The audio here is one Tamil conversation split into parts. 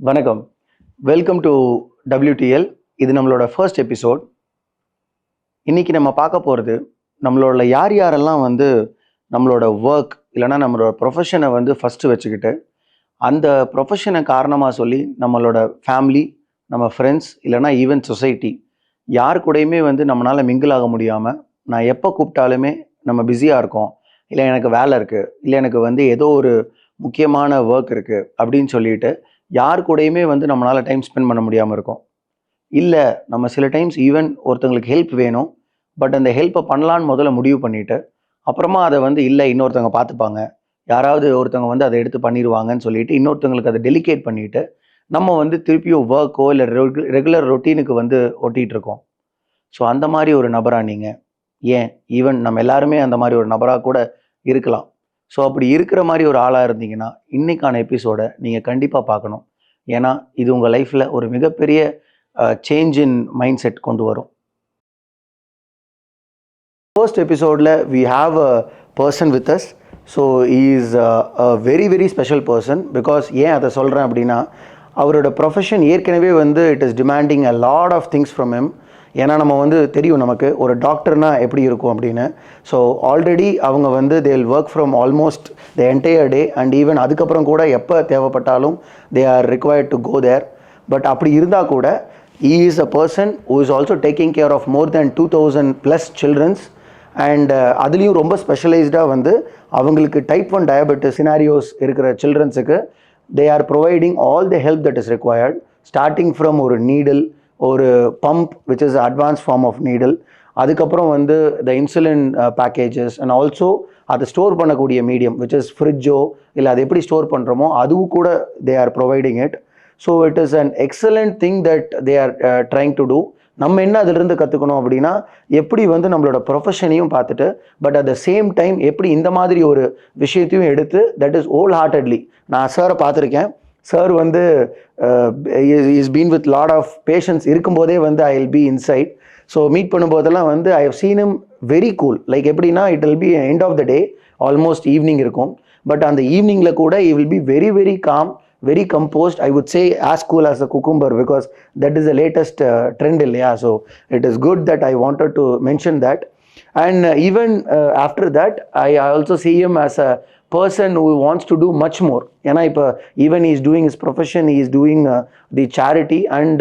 வணக்கம். Welcome to WTL. இது நம்மளோட ஃபர்ஸ்ட் எபிசோட். இன்னைக்கு நம்ம பார்க்க போகிறது நம்மளோட யாரெல்லாம் நம்மளோட ஒர்க் இல்லைன்னா நம்மளோட ப்ரொஃபஷனை ஃபஸ்ட்டு வச்சுக்கிட்டு அந்த ப்ரொஃபஷனை காரணமாக சொல்லி நம்மளோட ஃபேமிலி, நம்ம ஃப்ரெண்ட்ஸ் இல்லைன்னா ஈவன் சொசைட்டி யார் கூடயுமே நம்மளால் மிங்கிள் ஆக முடியாமல், நான் எப்போ கூப்பிட்டாலுமே நம்ம பிஸியாக இருக்கோம், இல்லை எனக்கு வேலை இருக்குது, இல்லை எனக்கு ஏதோ ஒரு முக்கியமான ஒர்க் இருக்குது அப்படின்னு சொல்லிட்டு யார் கூடயுமே நம்மளால் டைம் ஸ்பெண்ட் பண்ண முடியாமல் இருக்கும். இல்லை நம்ம சில டைம்ஸ் ஈவன் ஒருத்தங்களுக்கு ஹெல்ப் வேணும், பட் அந்த ஹெல்ப்பை பண்ணலான்னு முதல்ல முடிவு பண்ணிவிட்டு அப்புறமா அதை இல்லை இன்னொருத்தவங்க பார்த்துப்பாங்க, யாராவது ஒருத்தவங்க அதை எடுத்து பண்ணிடுவாங்கன்னு சொல்லிட்டு இன்னொருத்தவங்களுக்கு அதை டெலிகேட் பண்ணிவிட்டு நம்ம திருப்பியும் ஒர்க்கோ இல்லை ரெகுலர் ரொட்டீனுக்கு ஒட்டிகிட்டு இருக்கோம். ஸோ அந்த மாதிரி ஒரு நபராக நீங்கள், ஏன் ஈவன் நம்ம எல்லாருமே அந்த மாதிரி ஒரு நபராக கூட இருக்கலாம். ஸோ அப்படி இருக்கிற மாதிரி ஒரு ஆளாக இருந்தீங்கன்னா இன்றைக்கான எபிசோடை நீங்கள் கண்டிப்பாக பார்க்கணும். ஏன்னா இது உங்கள் லைஃப்பில் ஒரு மிகப்பெரிய சேஞ்ச் இன் மைண்ட் செட் கொண்டு வரும். ஃபர்ஸ்ட் எபிசோடில் we have a person with us. So is a very very special person. Because ஏன் அதை சொல்கிறேன் அப்படின்னா, அவரோட ப்ரொஃபஷன் ஏற்கனவே it is demanding a lot of things from him. ஏன்னா நம்ம தெரியும் நமக்கு ஒரு டாக்டர்னா எப்படி இருக்கும் அப்படின்னு. ஸோ ஆல்ரெடி அவங்க they will work from almost the entire day and even அதுக்கப்புறம் கூட எப்போ தேவைப்பட்டாலும் they are required to go there. But அப்படி இருந்தால் கூட he is a person who is also taking care of more than 2000+ childrens. And அதுலேயும் ரொம்ப ஸ்பெஷலைஸ்டாக அவங்களுக்கு டைப் 1 டயபெட்டிஸ் சினாரியோஸ் இருக்கிற சில்ட்ரன்ஸுக்கு they are providing all the help that is required, starting from ஒரு நீடில், ஒரு pump which is advance form of needle, அதுக்கப்புறம் the insulin packages and also அதை ஸ்டோர் பண்ணக்கூடிய மீடியம் விச் இஸ் ஃப்ரிட்ஜோ இல்லை அது எப்படி ஸ்டோர் பண்ணுறோமோ அதுவும் கூட they are providing it. So it is an excellent thing that they are trying to do. நம்ம என்ன அதிலிருந்து கற்றுக்கணும் அப்படின்னா, எப்படி நம்மளோட ப்ரொஃபஷனையும் பார்த்துட்டு but at the same time எப்படி இந்த மாதிரி ஒரு விஷயத்தையும் எடுத்து தட் இஸ் ஹோல் ஹார்ட்டட்லி. நான் சாரை பார்த்துருக்கேன். Sir is been with lot of patients இருக்கும்போதே I will be inside. So meet பண்ணும்போதெல்லாம் I have seen him very cool. Like எப்படின்னா it will be end of the day, almost evening இருக்கும். பட் அந்த ஈவினிங்கில் கூட he will be very very calm, very composed. I would say as cool as a cucumber because that is the latest trend இல்லையா. So it is good that I wanted to mention that. And even after that I also see him as a person who wants to do much more. ஏன்னா இப்போ even he is doing his profession, he is doing the charity and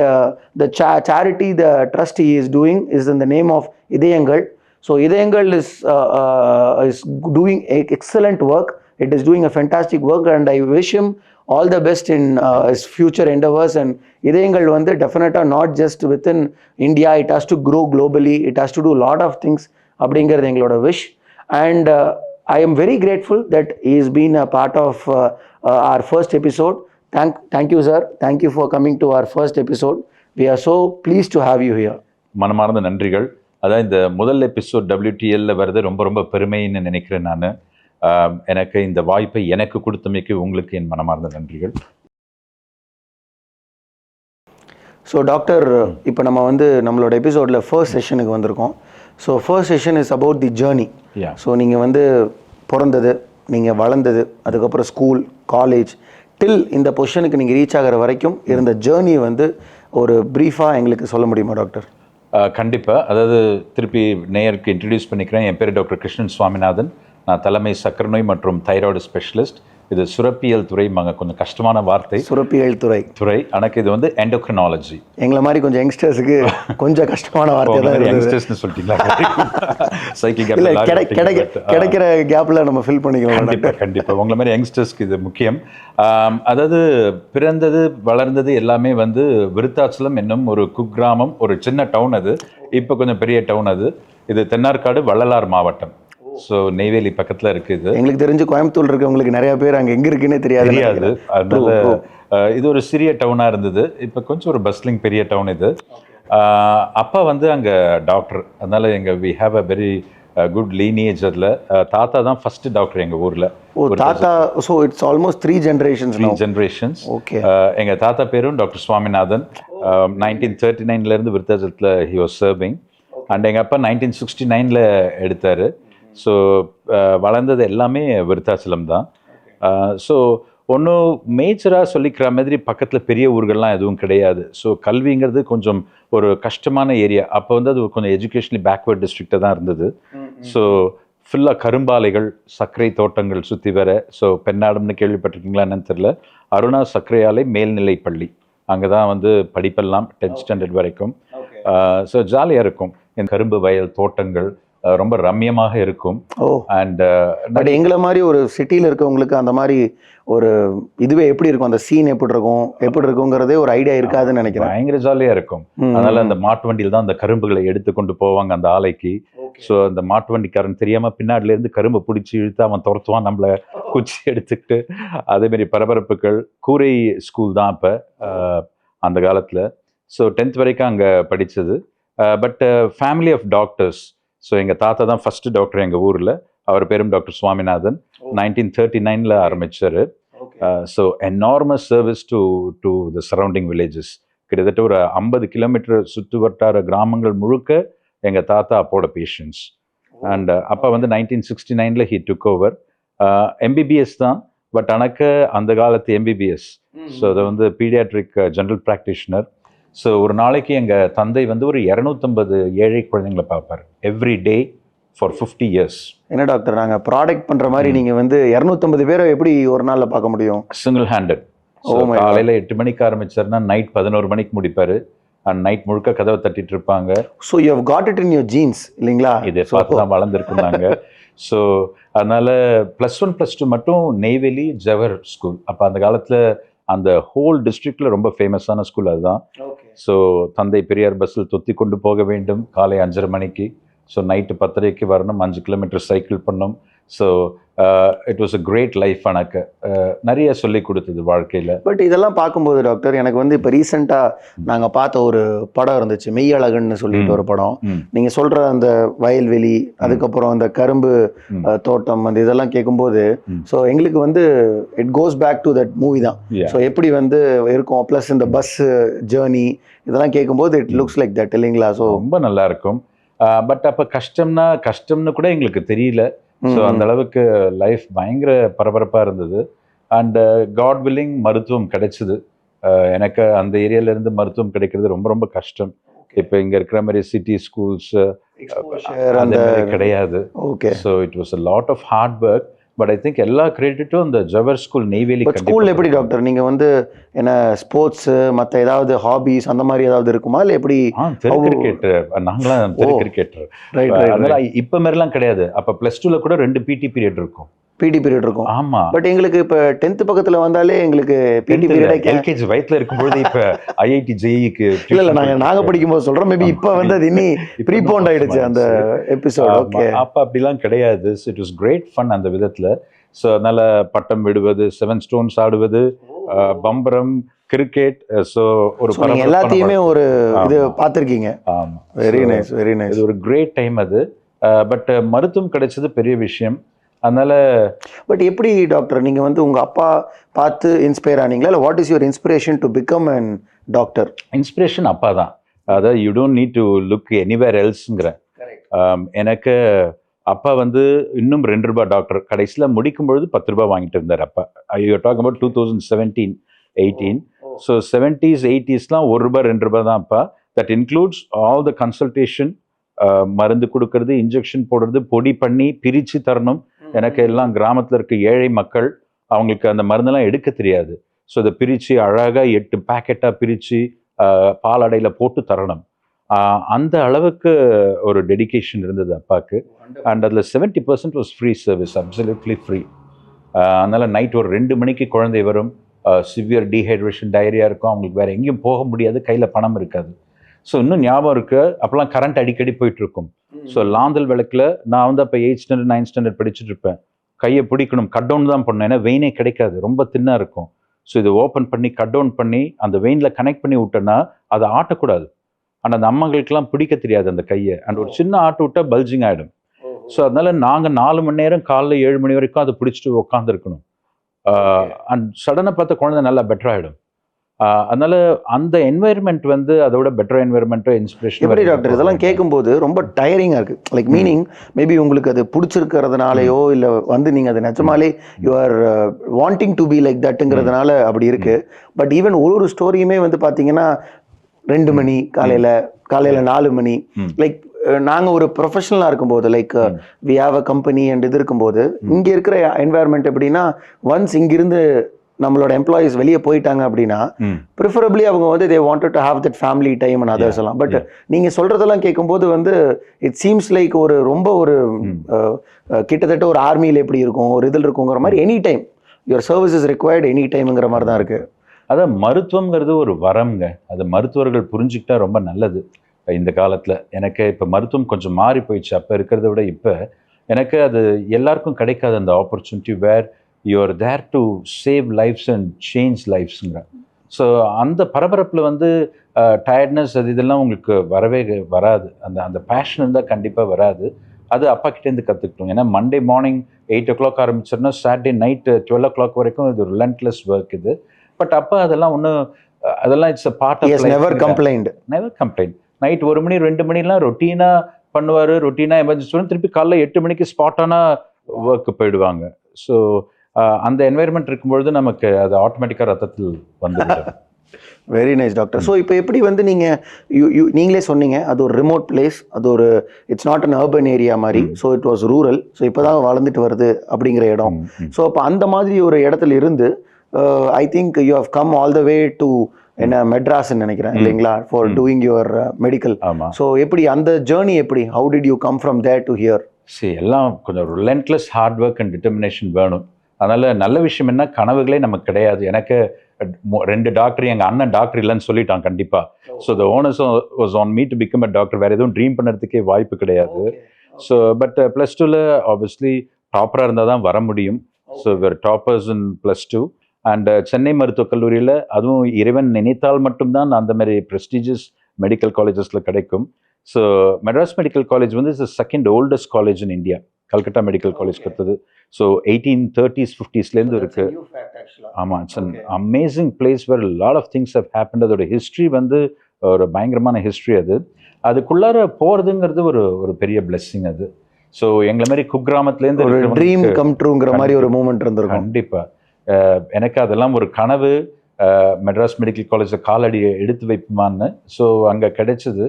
the charity, the trust he is doing is in the name of இதயங்கள். So இதயங்கள் is doing excellent work. It is doing a fantastic work and I wish him all the best in his future endeavors. And இதயங்கள் definitely not just within India, it has to grow globally, it has to do a lot of things அப்படிங்கிறது எங்களோட wish. And I am very grateful that he has been a part of our first episode. Thank you sir, thank you for coming to our first episode. We are so pleased to have you here. மனமார்ந்த நன்றிகள். அதான் இந்த முதல் எபிசோட் WTLல வருது ரொம்ப ரொம்ப பெருமைன்னு நினைக்கிறேன் நான். எனக்கு இந்த வாய்ப்பை எனக்கு கொடுத்தமைக்கு உங்களுக்கு என் மனமார்ந்த நன்றிகள். ஸோ டாக்டர், இப்போ நம்ம நம்மளோட எபிசோடில் ஃபர்ஸ்ட் செஷனுக்கு வந்திருக்கோம். So first session is about the journey. So நீங்கள் பிறந்தது, நீங்கள் வளர்ந்தது, அதுக்கப்புறம் ஸ்கூல், காலேஜ் டில் இந்த பொசிஷனுக்கு நீங்கள் ரீச் ஆகிற வரைக்கும் இருந்த ஜேர்னியை ஒரு ப்ரீஃபாக எங்களுக்கு சொல்ல முடியுமா டாக்டர்? கண்டிப்பாக. அதாவது திருப்பி நேயருக்கு இன்ட்ரடியூஸ் பண்ணிக்கிறேன். என் பேர் டாக்டர் கிருஷ்ணன் சுவாமிநாதன். நான் தலைமை சக்கரை நோய் மற்றும் தைராய்டு ஸ்பெஷலிஸ்ட். இது சுரப்பியல் துறைமாங்க, கொஞ்சம் கஷ்டமான வார்த்தை. சுரப்பியல் துறை எனக்கு இது எண்டோக்ரினாலஜி. எங்களை மாதிரி கொஞ்சம் யங்ஸ்டர்ஸுக்கு கொஞ்சம் கஷ்டமான வார்த்தை தான். யங்ஸ்டர்ஸ்னு சொல்லிட்டீங்களா? கிடைக்கிற கேப்பில் நம்ம ஃபில் பண்ணிக்கலாம். கண்டிப்பாக உங்களை மாதிரி யங்ஸ்டர்ஸ்க்கு இது முக்கியம். அதாவது பிறந்தது வளர்ந்தது எல்லாமே விருத்தாச்சலம் என்னும் ஒரு குக்கிராமம், ஒரு சின்ன டவுன். அது இப்போ கொஞ்சம் பெரிய டவுன். அது இது தென்னார்காடு வள்ளலார் மாவட்டம். ஸோ நெய்வேலி பக்கத்தில் இருக்குது. எங்களுக்கு தெரிஞ்சு கோயம்புத்தூர் இருக்கவங்களுக்கு நிறைய பேர் அங்கே எங்கே இருக்குன்னே தெரியாது. அதனால இது ஒரு சிறிய டவுனாக இருந்தது. இப்போ கொஞ்சம் ஒரு பஸ்லிங் பெரிய டவுன் இது. அப்பா அங்கே டாக்டர். அதனால we have a very good lineage. அதில் தாத்தா தான் ஃபர்ஸ்ட் டாக்டர் எங்கள் ஊரில். தாத்தா. So it's almost 3 generations. Okay. எங்கள் தாத்தா பேரும் டாக்டர் சுவாமிநாதன். 1939 விருத்தாச்சலத்தில் ஹி வாஸ் சர்விங். அண்ட் எங்கள் அப்பா 1969 எடுத்தார். ஸோ வளர்ந்தது எல்லாமே விருத்தாச்சலம் தான். ஸோ ஒன்றும் மேஜராக சொல்லிக்கிற மாதிரி பக்கத்தில் பெரிய ஊர்கள்லாம் எதுவும் கிடையாது. ஸோ கல்விங்கிறது கொஞ்சம் ஒரு கஷ்டமான ஏரியா. அப்போ வந்து அது கொஞ்சம் எஜுகேஷனலி பேக்வேர்ட் டிஸ்ட்ரிக்டாக தான் இருந்தது. ஸோ ஃபுல்லாக கரும்பாலைகள், சர்க்கரை தோட்டங்கள் சுற்றி வர. ஸோ பெண்ணாடம்னு கேள்விப்பட்டிருக்கீங்களா என்னன்னு தெரியல. அருணா சர்க்கரை ஆலை மேல்நிலை பள்ளி, அங்கே தான் வந்து படிப்பெல்லாம் 10th ஸ்டாண்டர்ட் வரைக்கும். ஸோ ஜாலியாக இருக்கும். இந்த கரும்பு வயல் தோட்டங்கள் ரொம்ப ரம்யமாக இருக்கும். அண்ட் பட் எங்களை மாதிரி ஒரு சிட்டியில் இருக்கவங்களுக்கு அந்த மாதிரி ஒரு இதுவே எப்படி இருக்கும், அந்த சீன் எப்படி இருக்குங்கிறதே ஒரு ஐடியா இருக்காதுன்னு நினைக்கிறேன். பயங்கர ஜாலியா இருக்கும். அதனால அந்த மாட்டு வண்டியில் தான் அந்த கரும்புகளை எடுத்து கொண்டு போவாங்க அந்த ஆலைக்கு. ஸோ அந்த மாட்டு வண்டிக்காரன் தெரியாம பின்னாடில இருந்து கரும்பை பிடிச்சி இழுத்து அவன் துரத்துவான் நம்மள குச்சி எடுத்துக்கிட்டு. அதே மாதிரி பரபரப்புகள். கூரை ஸ்கூல் தான் அப்ப அந்த காலத்துல. ஸோ 10th வரைக்கும் அங்க படிச்சது. But family of doctors. So எங்கள் தாத்தா தான் ஃபர்ஸ்ட் டாக்டர் எங்கள் ஊரில். அவர் பேரும் டாக்டர் சுவாமிநாதன். 1939 ஆரம்பிச்சார். So enormous service to the surrounding villages. கிட்டத்தட்ட ஒரு 50 கிலோமீட்டர் சுற்று வட்டார கிராமங்கள் முழுக்க எங்கள் தாத்தா அப்போட பேஷண்ட்ஸ். அண்ட் அப்போ வந்து 1969 ஹி டுக் ஓவர். எம்பிபிஎஸ் தான், பட் எனக்கு அந்த காலத்து எம்பிபிஎஸ். ஸோ அதை வந்து பீடியாட்ரிக் ஜென்ரல் ப்ராக்டிஷனர். ஸோ ஒரு நாளைக்கு எங்கள் தந்தை வந்து ஒரு 250 ஏழை குழந்தைங்களை பார்ப்பார் எவ்ரி டே ஃபார் 50 years. என்ன டாக்டர், நாங்கள் ப்ராடக்ட் பண்ணுற மாதிரி நீங்கள் வந்து 250 பேரை எப்படி ஒரு நாளில் பார்க்க முடியும்? Single handed. காலையில் 8 மணிக்கு ஆரம்பிச்சாருன்னா நைட் 11 மணிக்கு முடிப்பார். அண்ட் நைட் முழுக்க கதவை தட்டிட்டு இருப்பாங்க. So you have got it in your genes இல்லைங்களா? இதை பார்த்து தான் வளர்ந்துருக்குனாங்க. ஸோ அதனால +1 +2 மட்டும் நெய்வேலி ஜவஹர் ஸ்கூல். அப்போ அந்த காலத்தில் அந்த ஹோல் டிஸ்ட்ரிக்ட்ல ரொம்ப ஃபேமஸான ஸ்கூல் அதுதான். ஸோ தந்தை பெரியார் பஸ்ஸில் தொத்தி கொண்டு போக வேண்டும் காலை 5:30 மணிக்கு. ஸோ நைட்டு 10:30க்கு வரணும். 5 கிலோமீட்டர் சைக்கிள் பண்ணோம். So it was a great life. எனக்கு நிறைய சொல்லி கொடுத்தது வாழ்க்கையில். பட் இதெல்லாம் பார்க்கும்போது டாக்டர், எனக்கு வந்து இப்போ ரீசெண்டாக நாங்கள் பார்த்த ஒரு படம் இருந்துச்சு, மெய்யழகன்னு சொல்லிட்டு ஒரு படம். நீங்கள் சொல்கிற அந்த வயல்வெளி, அதுக்கப்புறம் அந்த கரும்பு தோட்டம், அந்த இதெல்லாம் கேட்கும்போது ஸோ எங்களுக்கு வந்து it goes back to that movie தான். ஸோ எப்படி வந்து இருக்கும், ப்ளஸ் இந்த பஸ் ஜேர்னி இதெல்லாம் கேட்கும்போது இட் லுக்ஸ் லைக் தட் இல்லைங்களா? ஸோ ரொம்ப நல்லா இருக்கும். பட் அப்போ கஷ்டம்னு கூட எங்களுக்கு தெரியல. ஸோ அந்த அளவுக்கு லைஃப் பயங்கர பரபரப்பாக இருந்தது. அண்ட் காட் வில்லிங் மருத்துவம் கிடைச்சிது. எனக்கு அந்த ஏரியாவிலேருந்து மருத்துவம் கிடைக்கிறது ரொம்ப ரொம்ப கஷ்டம். இப்போ இங்கே இருக்கிற மாதிரி சிட்டி ஸ்கூல்ஸ் அந்த கிடையாது. Okay. So it was a lot of hard work. But I think எல்லா கிரெடிட்டும் இந்த ஜவஹர் ஸ்கூல் நெய்வேலி. ஸ்கூல் எப்படி டாக்டர் நீங்கள் வந்து என்ன ஸ்போர்ட்ஸ் மற்ற ஏதாவது ஹாபிஸ் அந்த மாதிரி ஏதாவது இருக்குமா, இல்லை எப்படி? கிரிக்கெட்டர், நாங்களாம் கிரிக்கெட்டர். இப்போ மாதிரிலாம் கிடையாது. அப்போ +2ல கூட 2 பிடி பீரியட் இருக்கும். பிடி பீரியட் இருக்கும். ஆமா. பட் எங்களுக்கு இப்போ 10th பக்கத்துல வந்தாலே எங்களுக்கு பிடி பீரியட் எல்கேஜி வயிற்றுல இருக்கும்போது இப்போ ஐஐடி ஜேஇக்கு இல்ல நாங்க படிக்கும்போது சொல்றோம். மேபி இப்போ வந்து அது இன்னி ப்ரீபோண்ட் ஆயிடுச்சு அந்த எபிசோட். ஓகே. அப்ப அப்படிலாம் கிடையாது. இட் வாஸ் கிரேட் ஃபன் அந்த விதத்துல. ஸோ அதனால பட்டம் விடுவது, 7 ஸ்டோன்ஸ் ஆடுவது, பம்பரம், கிரிக்கெட். ஸோ ஒரு எல்லாத்தையுமே ஒரு இது பார்த்துருக்கீங்க. ஆமா. Very nice, very nice. இது ஒரு கிரேட் டைம் அது. பட் மருத்துவம் கிடைச்சது பெரிய விஷயம். அதனால பட் எப்படி டாக்டர் நீங்கள் வந்து உங்கள் அப்பா பார்த்து இன்ஸ்பயர் ஆனீங்களா, இல்லை what is your inspiration to become an doctor? Inspiration அப்பா தான். அதாவது you don't need to look anywhere எல்ஸ்ங்கிற. எனக்கு அப்பா வந்து இன்னும் ₹2 டாக்டர். கடைசியில் முடிக்கும் பொழுது ₹10 வாங்கிட்டு இருந்தார் அப்பா. You talk about 2017-18. So 70s 80sலாம் ₹1 ₹2 தான் அப்பா. That includes all the consultation, மருந்து கொடுக்கறது, இன்ஜெக்ஷன் போடுறது, பொடி பண்ணி பிரித்து தரணும். எனக்கு எல்லாம் கிராமத்தில் இருக்க ஏழை மக்கள், அவங்களுக்கு அந்த மருந்தெல்லாம் எடுக்க தெரியாது. ஸோ அதை பிரித்து அழகாக 8 பேக்கெட்டாக பிரித்து பாலாடையில் போட்டு தரணும். அந்த அளவுக்கு ஒரு டெடிகேஷன் இருந்தது அப்பாவுக்கு. அண்ட் அதில் 70% was free service, absolutely free. அதனால் நைட் ஒரு 2 மணிக்கு குழந்தை வரும். சிவியர் டீஹைட்ரேஷன், டயரியா இருக்கும். அவங்களுக்கு வேறு எங்கேயும் போக முடியாது, கையில் பணம் இருக்காது. ஸோ இன்னும் ஞாபகம் இருக்கு, அப்போல்லாம் கரண்ட் அடிக்கடி போயிட்டு இருக்கும். ஸோ லாந்தல் விளக்கில் நான் வந்து அப்போ 8th ஸ்டாண்டர்ட் 9th ஸ்டாண்டர்ட் படிச்சுட்டு இருப்பேன். கையை பிடிக்கணும், கட் டவுன் தான் பண்ணணும், ஏன்னா வெயினே கிடைக்காது, ரொம்ப தின்னாக இருக்கும். ஸோ இதை ஓப்பன் பண்ணி கட் டவுன் பண்ணி அந்த வெயினில் கனெக்ட் பண்ணி விட்டோன்னா அதை ஆட்டக்கூடாது. ஆனால் அந்த அம்மாங்களுக்கெல்லாம் பிடிக்க தெரியாது அந்த கையை. அண்ட் ஒரு சின்ன ஆட்டு விட்டால் பல்ஜிங் ஆகிடும். ஸோ அதனால நாங்கள் 4 மணி நேரம் காலைல 7 மணி வரைக்கும் அதை பிடிச்சிட்டு உட்காந்துருக்கணும். அண்ட் சடனாக பார்த்த குழந்தை நல்லா பெட்டர் ஆகிடும். அதனால அந்த என்வாயர்மெண்ட் வந்து அதோட பெட்டர் என்வாயர்மெண்ட்டோ இன்ஸ்பிரேஷன். எப்படி டாக்டர் இதெல்லாம் கேட்கும்போது ரொம்ப டயரிங்காக இருக்குது, லைக் மீனிங் மேபி உங்களுக்கு அது பிடிச்சிருக்கிறதுனாலையோ இல்லை வந்து நீங்கள் அது நிஜமாலே you are wanting to be like தட்டுங்கிறதுனால அப்படி இருக்குது. பட் ஈவன் ஒரு ஸ்டோரியுமே வந்து பார்த்தீங்கன்னா 2 மணி காலையில் 4 மணி, லைக் நாங்கள் ஒரு ப்ரொஃபஷனலாக இருக்கும்போது like we have a company and இது இருக்கும்போது இங்கே இருக்கிற என்வாயர்மெண்ட் எப்படின்னா ஒன்ஸ் இங்கிருந்து நம்மளோட எம்ப்ளாயீஸ் வெளியே போயிட்டாங்க அப்படின்னா ப்ரிஃபரபிளி அவங்க வந்து தே wanted to have that family time and others எல்லாம். பட் நீங்கள் சொல்கிறதெல்லாம் கேட்கும்போது வந்து இட் சீம்ஸ் லைக் ஒரு ரொம்ப ஒரு கிட்டத்தட்ட ஒரு ஆர்மியில் எப்படி இருக்கும் ஒரு இதில் இருக்குங்கிற மாதிரி any time your service is required any டைம்ங்கிற மாதிரி தான் இருக்குது. அதான் மருத்துவங்கிறது ஒரு வரம்ங்க. அது மருத்துவர்கள் புரிஞ்சுக்கிட்டா ரொம்ப நல்லது இந்த காலத்தில். எனக்கு இப்போ மருத்துவம் கொஞ்சம் மாறி போயிடுச்சு அப்போ இருக்கிறத விட. இப்போ எனக்கு அது எல்லாருக்கும் கிடைக்காது அந்த opportunity where you are there to save lives and change லைஃப்ஸுங்கிற. ஸோ அந்த பரபரப்பில் வந்து டயர்ட்னஸ் அது இதெல்லாம் உங்களுக்கு வரவே வராது. அந்த அந்த பேஷன் இருந்தால் கண்டிப்பாக வராது. அது அப்பா கிட்டேருந்து கற்றுக்கிட்டோம். ஏன்னா மண்டே மார்னிங் 8 o'clock ஆரம்பிச்சோன்னா சாட்டர்டே நைட்டு 12 o'clock வரைக்கும் இது ரிலன்ட்லெஸ் ஒர்க் இது. பட் அப்போ அதெல்லாம் ஒன்றும் அதெல்லாம் it's a part of never complaint. Night 1 மணி 2 மணிலாம் ரொட்டீனாக பண்ணுவார். ரொட்டீனாக எமர்ஜென்சி திருப்பி காலைல 8 மணிக்கு ஸ்பாட்டான ஒர்க்கு போயிடுவாங்க. ஸோ அந்த என்வைரன்மெண்ட் இருக்கும்பொழுது நமக்கு அது ஆட்டோமேட்டிக்காக ரத்தத்தில் வந்துடும். Very nice doctor. ஸோ இப்போ எப்படி வந்து நீங்கள் நீங்களே சொன்னீங்க அது ஒரு ரிமோட் பிளேஸ், அது ஒரு it's not an urban area மாதிரி. So it was rural. So இப்போ தான் வளர்ந்துட்டு வருது அப்படிங்கிற இடம். ஸோ அப்போ அந்த மாதிரி ஒரு இடத்துல இருந்து I think you have come all the way to என்ன மெட்ராஸ்ன்னு நினைக்கிறேன் இல்லைங்களா for doing your medical. So எப்படி அந்த ஜேர்னி எப்படி how did you come from there to here? சரி, எல்லாம் கொஞ்சம் relentless hard work and determination வேணும். அதனால் நல்ல விஷயம் என்ன, கனவுகளே நமக்கு கிடையாது. எனக்கு 2 டாக்டர், எங்கள் அண்ணன் டாக்டர் இல்லைன்னு சொல்லிட்டான் கண்டிப்பாக. So the onus was on me to become a doctor. வேறு எதுவும் ட்ரீம் பண்ணுறதுக்கே வாய்ப்பு கிடையாது. ஸோ பட் +2ல் ஆப்வியஸ்லி டாப்பராக இருந்தால் தான் வர முடியும். So were toppers in +2 and Chennai மருத்துவக் கல்லூரியில் அதுவும் இறைவன் நினைத்தால் மட்டும்தான் அந்த மாதிரி ப்ரெஸ்டீஜியஸ் மெடிக்கல் காலேஜஸில் கிடைக்கும். ஸோ மெட்ராஸ் மெடிக்கல் காலேஜ் வந்து is second oldest college in India. Calcutta medical college கற்றுது. ஸோ 1830s 50sலேருந்து இருக்குது. ஆமாம், it's an amazing place where lot of things have happened. அதோட ஹிஸ்ட்ரி வந்து ஒரு பயங்கரமான ஹிஸ்ட்ரி. அதுக்குள்ளார போகிறதுங்கிறது ஒரு பெரிய பிளெஸ்ஸிங் அது. ஸோ எங்களை மாதிரி குக்கிராமத்துலேருந்து ஒரு ட்ரீம் கம் ட்ரூங்கிற மாதிரி ஒரு மூமெண்ட் இருந்திருக்கும். கண்டிப்பாக எனக்கு அதெல்லாம் ஒரு கனவு, மெட்ராஸ் மெடிக்கல் காலேஜில் காலடி எடுத்து வைப்புமான்னு. ஸோ அங்கே கிடைச்சிது.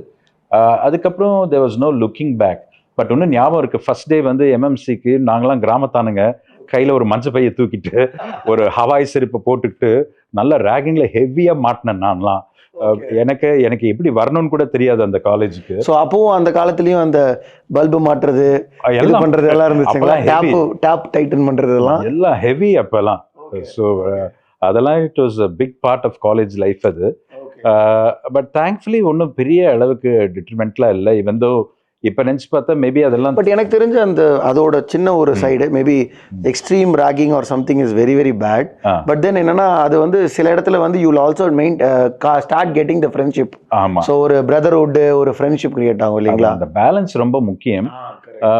அதுக்கப்புறம் there was no looking back. But ஒன்றும் ஞாபகம் இருக்குது, ஃபர்ஸ்ட் டே வந்து எம்எம்சிக்கு நாங்களாம் கிராமத்தானுங்க கையில் ஒரு மஞ்சள் பையை தூக்கிட்டு ஒரு ஹவாய் செருப்பை போட்டுக்கிட்டு நல்ல ரேகிங்கில் ஹெவியாக மாட்டினேன் நான்லாம். எனக்கு எப்படி வரணும்னு கூட தெரியாது அந்த காலேஜுக்கு. ஸோ அப்பவும் அந்த காலத்துலயும் அந்த பல்பு மாட்டுறது எல்லாம் பண்றது எல்லாம் இருந்துச்சுங்களா? டேப் டைட்டன் பண்றது எல்லாம் ஹெவி அப்பெல்லாம். ஸோ அதெல்லாம் it was a big part of college life அது. பட் தேங்க்ஃபுல்லி ஒன்றும் பெரிய அளவுக்கு டிட்ரிமெண்ட்லாம் இல்லை. இவன் தோ இப்போ நினச்சி பார்த்தா மேபி அதெல்லாம். பட் எனக்கு தெரிஞ்ச அதோட சின்ன ஒரு side maybe extreme ragging or something is very very bad. But then என்னன்னா அது வந்து சில இடத்துல வந்து you will also start getting the friendship. ஆமாம், ஸோ ஒரு பிரதர்ஹுட் ஒரு ஃப்ரெண்ட்ஷிப் கிரியேட் ஆகும் இல்லைங்களா? அந்த பேலன்ஸ் ரொம்ப முக்கியம்.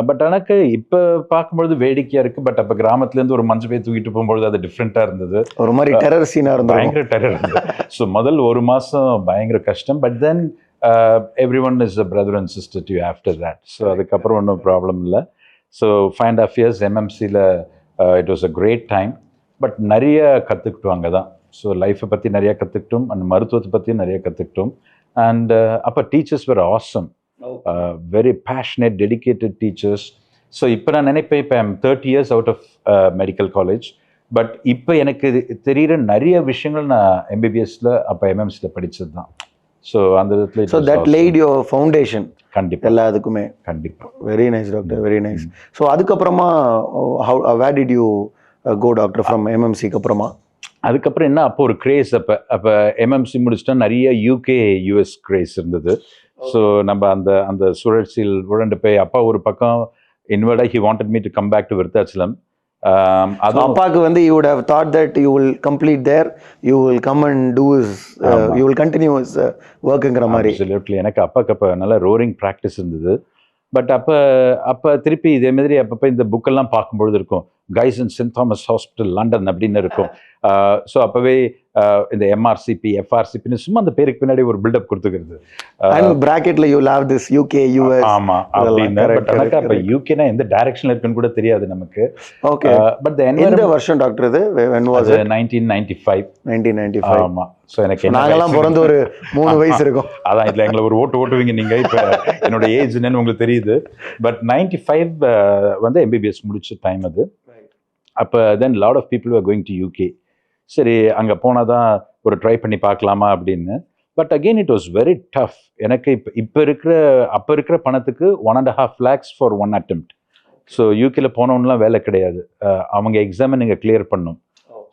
பட் எனக்கு இப்போ பார்க்கும்பொழுது வேடிக்கையாக இருக்குது. பட் அப்போ கிராமத்துலேருந்து ஒரு மஞ்சள் பை தூக்கிட்டு போகும்பொழுது அது டிஃப்ரெண்ட்டாக இருந்தது. ஒரு மாதிரி டெரர் சீனாக இருந்தது, பயங்கர டெரர் இருந்தது. ஸோ முதல் 1 மாதம் பயங்கர கஷ்டம். But then everyone is a brother and sister to you after that. So அதுக்கப்புறம் ஒன்றும் ப்ராப்ளம் இல்லை. ஸோ 5.5 years எம்எம்சியில் it was a great time. But நிறைய கற்றுக்கிட்டோம் அங்கே தான். ஸோ லைஃப்பை பற்றி நிறையா கற்றுக்கிட்டோம் அண்ட் மருத்துவத்தை பற்றியும் நிறைய கற்றுக்கிட்டோம். அண்ட் அப்போ teachers were awesome, very passionate dedicated teachers. So இப்போ நான் நினைப்பேன், இப்போ I'm 30 years out of medical college. But இப்போ எனக்கு தெரிகிற நிறைய விஷயங்கள் நான் எம்பிபிஎஸ்ல அப்போ எம்எம்சியில் படித்தது தான். ஸோ அந்த விதத்தில் so that laid your foundation கண்டிப்பாக எல்லாத்துக்குமே. கண்டிப்பாக very nice doctor, very nice. So அதுக்கப்புறமா where did you go doctor from எம்எம்சிக்கு அப்புறமா? அதுக்கப்புறம் என்ன, அப்போ ஒரு கிரேஸ். அப்போ எம்எம்சி முடிச்சுட்டா நிறைய யூகே யூஎஸ் கிரேஸ் இருந்தது. ஸோ நம்ம அந்த சுழற்சியில் உழண்டு போய் அப்பா ஒரு பக்கம் இன்வர்டாக he wanted me to come back to Virudhachalam. அது அப்பாக்கு வந்து you would have thought that you will complete there, you will come and do his you will continue his workங்கிற மாதிரி. Absolutely. எனக்கு அப்பாக்கு அப்போ நல்ல ரோரிங் ப்ராக்டிஸ் இருந்தது. பட் அப்போ திருப்பி இதே மாதிரி அப்பப்போ இந்த புக்கெல்லாம் பார்க்கும்பொழுது இருக்கும், Guy's in St Thomas Hospital London அப்படின்னு இருக்கும். ஸோ அப்போவே இந்த எம்ஆர்சிபி எஃப்ஆர்சிபின்னு சும்மா அந்த பேருக்கு பின்னாடி ஒரு பில்டப் கொடுத்துக்கிறது. அண்ட் பிராக்கெட்ல you love this UK US. ஆமா அப்படின்னு. பட் எனக்கு அப்ப யூகேனா எந்த டைரக்ஷன்ல இருக்குன்னு கூட தெரியாது நமக்கு. ஓகே. பட் எந்த வருஷம் டாக்டர் இது? when was it? 1995. 1995. ஆமா. சோ எனக்கு நாங்கெல்லாம் பிறந்து ஒரு 3 வயசு இருக்கும். அதான் இதுல எங்களை ஒரு ஓட்டுவீங்க நீங்க. இப்ப என்னோட ஏஜ் என்னன்னு உங்களுக்கு தெரியுது. பட் 95 வந்து எம்பிபிஎஸ் முடிச்ச டைம் அது. அப்ப then lot of people are going to UK. சரி அங்க போனாதான் ஒரு ட்ரை பண்ணி பார்க்கலாமா அப்படின்னு. But again it was very tough. எனக்கு அப்போ இருக்கிற பணத்துக்கு 1.5 lakhs ஃபார் 1 attempt. ஸோ யூகேல போனவன்லாம் வேலை கிடையாது. அவங்க எக்ஸாமை நீங்கள் கிளியர் பண்ணும்.